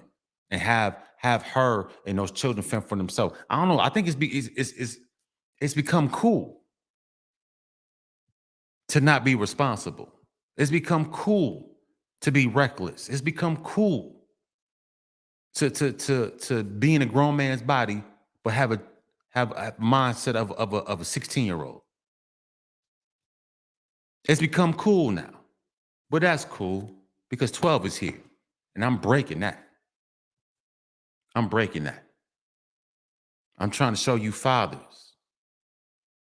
and have her and those children fend for themselves. I don't know. I think it's become cool to not be responsible. It's become cool to be reckless. It's become cool to be in a grown man's body, but have a mindset of a 16-year-old. It's become cool now. But that's cool because 12 is here. And I'm breaking that. I'm breaking that. I'm trying to show you fathers.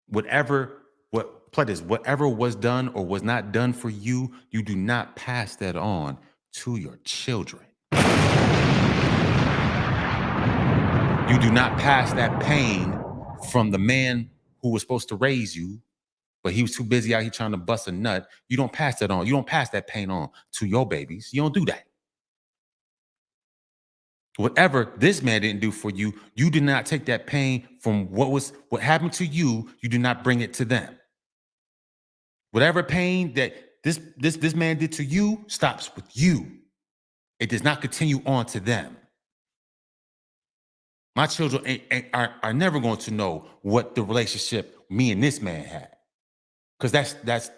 Whatever was done or was not done for you, you do not pass that on to your children. You do not pass that pain from the man who was supposed to raise you, but he was too busy out here trying to bust a nut. You don't pass that on. You don't pass that pain on to your babies. You don't do that. Whatever this man didn't do for you, you did not take that pain from what happened to you. You do not bring it to them. Whatever pain that this man did to you stops with you. It does not continue on to them. My children are never going to know what the relationship me and this man had, because that's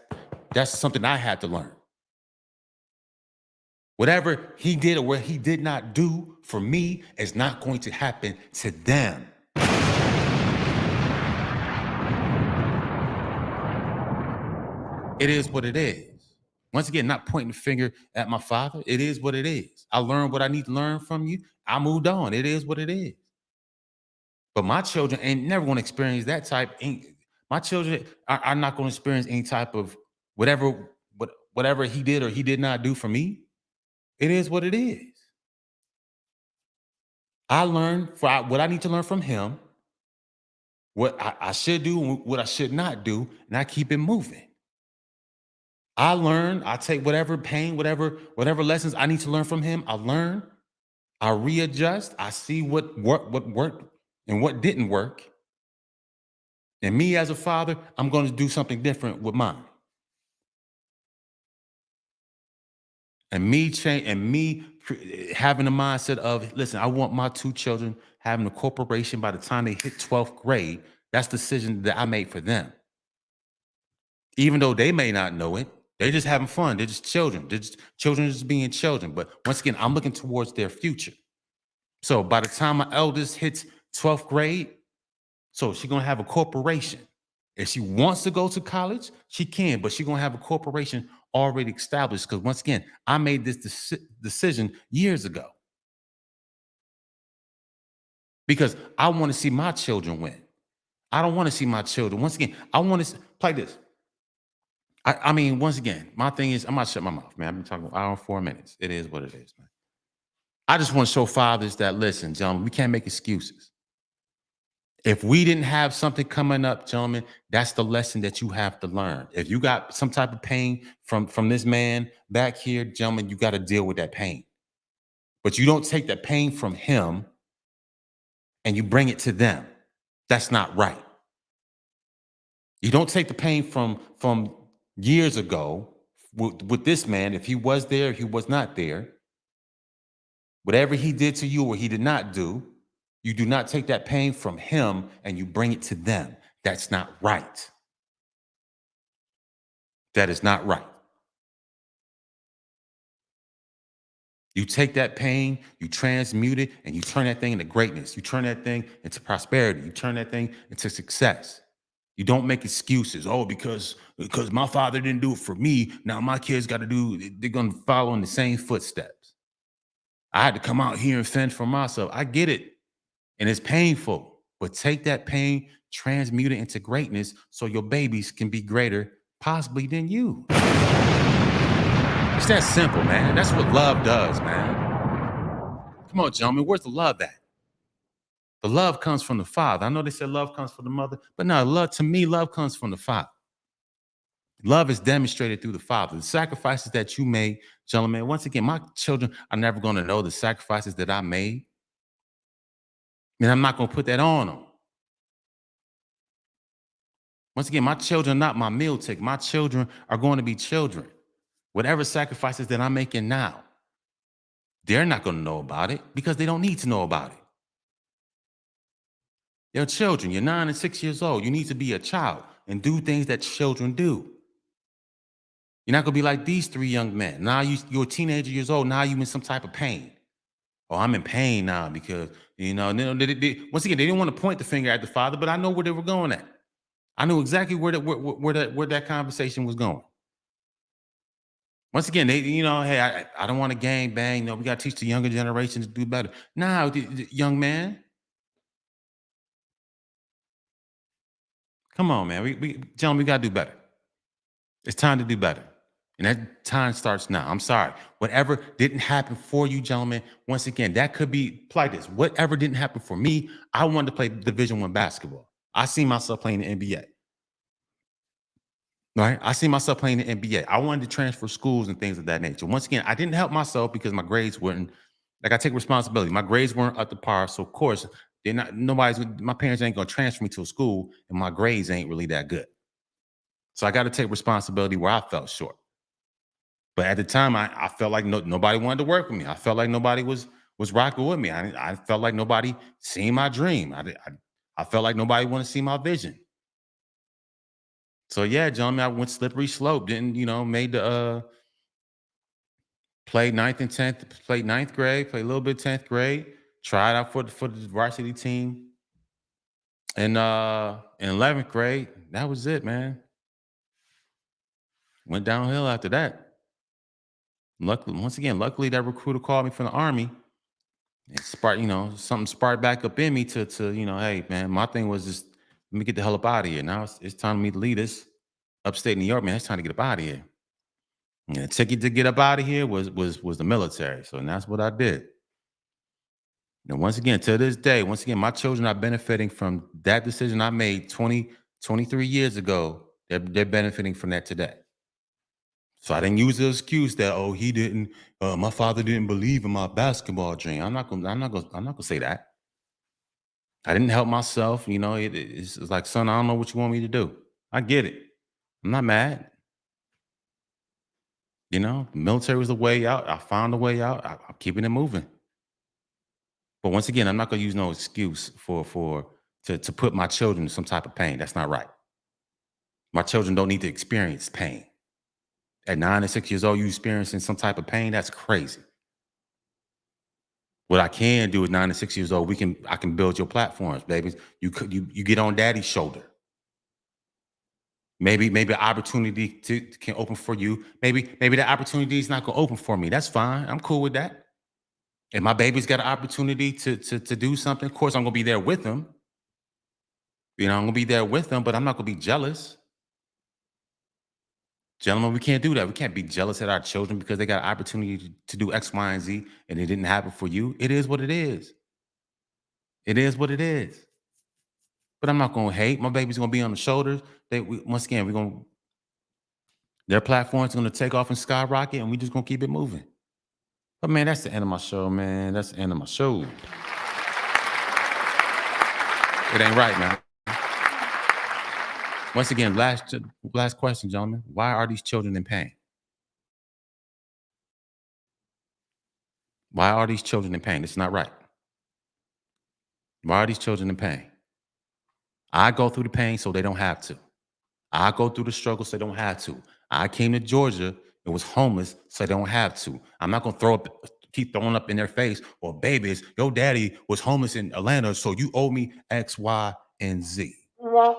something I had to learn. Whatever he did or what he did not do for me is not going to happen to them. It is what it is. Once again, not pointing the finger at my father. It is what it is. I learned what I need to learn from you. I moved on. It is what it is. But my children ain't never going to experience that type. My children are not going to experience any type of whatever he did or he did not do for me. It is what it is. I learned what I need to learn from him, what I should do and what I should not do, and I keep it moving. I learn, I take whatever pain, whatever lessons I need to learn from him, I learn, I readjust, I see what worked and what didn't work. And me as a father, I'm going to do something different with mine. And me having the mindset of, listen, I want my two children having a corporation by the time they hit 12th grade. That's the decision that I made for them. Even though they may not know it, they're just having fun. They're just children. Children just being children. But once again, I'm looking towards their future. So by the time my eldest hits 12th grade, so she's going to have a corporation. If she wants to go to college, she can, but she's going to have a corporation already established. Because once again, I made this decision years ago. Because I want to see my children win. I don't want to see my children. Once again, I want to play this. I mean, once again, my thing is, I'm not shut my mouth, man. I've been talking 1 hour and 4 minutes. It is what it is, man. I just want to show fathers that, listen, gentlemen, we can't make excuses. If we didn't have something coming up, gentlemen, that's the lesson that you have to learn. If you got some type of pain from this man back here, gentlemen, you got to deal with that pain. But you don't take that pain from him and you bring it to them. That's not right. You don't take the pain from years ago with this man, if he was there, if he was not there. Whatever he did to you or he did not do, you do not take that pain from him and you bring it to them. That's not right. That is not right. You take that pain, you transmute it, and you turn that thing into greatness. You turn that thing into prosperity. You turn that thing into success. You don't make excuses. Oh, because my father didn't do it for me. Now my kids got to do, they're going to follow in the same footsteps. I had to come out here and fend for myself. I get it. And it's painful. But take that pain, transmute it into greatness so your babies can be greater possibly than you. It's that simple, man. That's what love does, man. Come on, gentlemen. Where's the love at? The love comes from the Father. I know they said love comes from the mother, but no, love, to me, love comes from the Father. Love is demonstrated through the Father. The sacrifices that you made, gentlemen, once again, my children are never going to know the sacrifices that I made. And I'm not going to put that on them. Once again, my children are not my meal ticket. My children are going to be children. Whatever sacrifices that I'm making now, they're not going to know about it because they don't need to know about it. They're children. You're 9 and 6 years old. You need to be a child and do things that children do. You're not going to be like these 3 young men. Now you're a teenager years old. Now you're in some type of pain. Oh, I'm in pain now because, once again, they didn't want to point the finger at the father, but I know where they were going at. I knew exactly where that conversation was going. Once again, they, hey, I don't want to gang bang. No, we got to teach the younger generation to do better. Now, young man, come on, man. Gentlemen, we got to do better. It's time to do better. And that time starts now. I'm sorry. Whatever didn't happen for you, gentlemen, once again, that could be like this. Whatever didn't happen for me, I wanted to play Division I basketball. I see myself playing the NBA. Right? I see myself playing the NBA. I wanted to transfer schools and things of that nature. Once again, I didn't help myself because my grades weren't, like, I take responsibility. My grades weren't up to par. So of course, my parents ain't gonna transfer me to a school and my grades ain't really that good. So I got to take responsibility where I fell short. But at the time, I felt like nobody wanted to work with me. I felt like nobody was rocking with me. I felt like nobody seen my dream. I felt like nobody wanted to see my vision. So yeah, gentlemen, I went slippery slope. Didn't, made the played 9th and 10th, played 9th grade, played a little bit 10th grade, tried out for the varsity team. And in 11th grade, that was it, man. Went downhill after that. Luckily that recruiter called me from the Army. It sparked, something sparked back up in me to hey, man, my thing was just, let me get the hell up out of here. Now it's time for me to leave this upstate New York, man. It's time to get up out of here. And the ticket to get up out of here was the military. So that's what I did. And once again, to this day, my children are benefiting from that decision I made 23 years ago. They're benefiting from that today. So I didn't use the excuse that, oh, he didn't, my father didn't believe in my basketball dream. I'm not gonna say that. I didn't help myself. It's like, son, I don't know what you want me to do. I get it. I'm not mad. The military was the way out. I found a way out. I'm keeping it moving. But once again, I'm not gonna use no excuse to put my children in some type of pain. That's not right. My children don't need to experience pain. At 9 and 6 years old, you experiencing some type of pain? That's crazy. What I can do at 9 and 6 years old, I can build your platforms, baby. You get on daddy's shoulder. Maybe an opportunity can open for you. Maybe the opportunity is not gonna open for me. That's fine. I'm cool with that. If my baby's got an opportunity to do something, of course I'm gonna be there with them. I'm gonna be there with them, but I'm not gonna be jealous. Gentlemen, we can't do that. We can't be jealous at our children because they got an opportunity to do X, Y, and Z, and it didn't happen for you. It is what it is. It is what it is. But I'm not going to hate. My baby's going to be on the shoulders. Once again, their platform's going to take off and skyrocket, and we just going to keep it moving. But, man, that's the end of my show, man. That's the end of my show. It ain't right, man. Once again, last question, gentlemen. Why are these children in pain? Why are these children in pain? It's not right. Why are these children in pain? I go through the pain so they don't have to. I go through the struggle so they don't have to. I came to Georgia and was homeless so they don't have to. I'm not going to keep throwing up in their face, or babies, your daddy was homeless in Atlanta, so you owe me X, Y, and Z. Huh?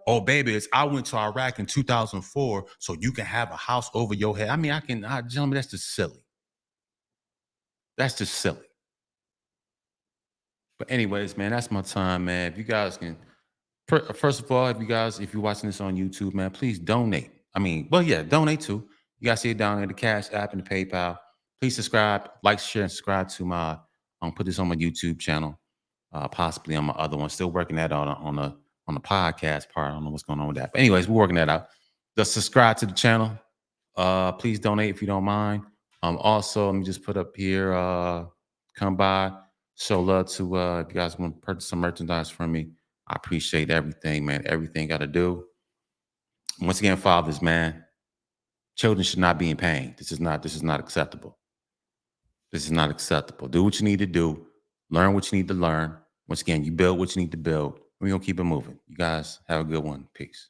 Oh, babies, I went to Iraq in 2004, so you can have a house over your head. I mean, gentlemen, that's just silly. That's just silly. But anyways, man, that's my time, man. If you guys can, first of all, if you're watching this on YouTube, man, please donate. Donate too. You guys see it down there, the Cash App and the PayPal. Please subscribe, like, share, and subscribe to my. Put this on my YouTube channel, possibly on my other one. Still working that out on the podcast part. I don't know what's going on with that. But anyways, we're working that out. Just subscribe to the channel. Please donate if you don't mind. Also, let me just put up here. Come by, show love to. If you guys want to purchase some merchandise from me, I appreciate everything, man. Everything got to do. Once again, fathers, man, children should not be in pain. This is not acceptable. This is not acceptable. Do what you need to do. Learn what you need to learn. Once again, you build what you need to build. We're going to keep it moving. You guys have a good one. Peace.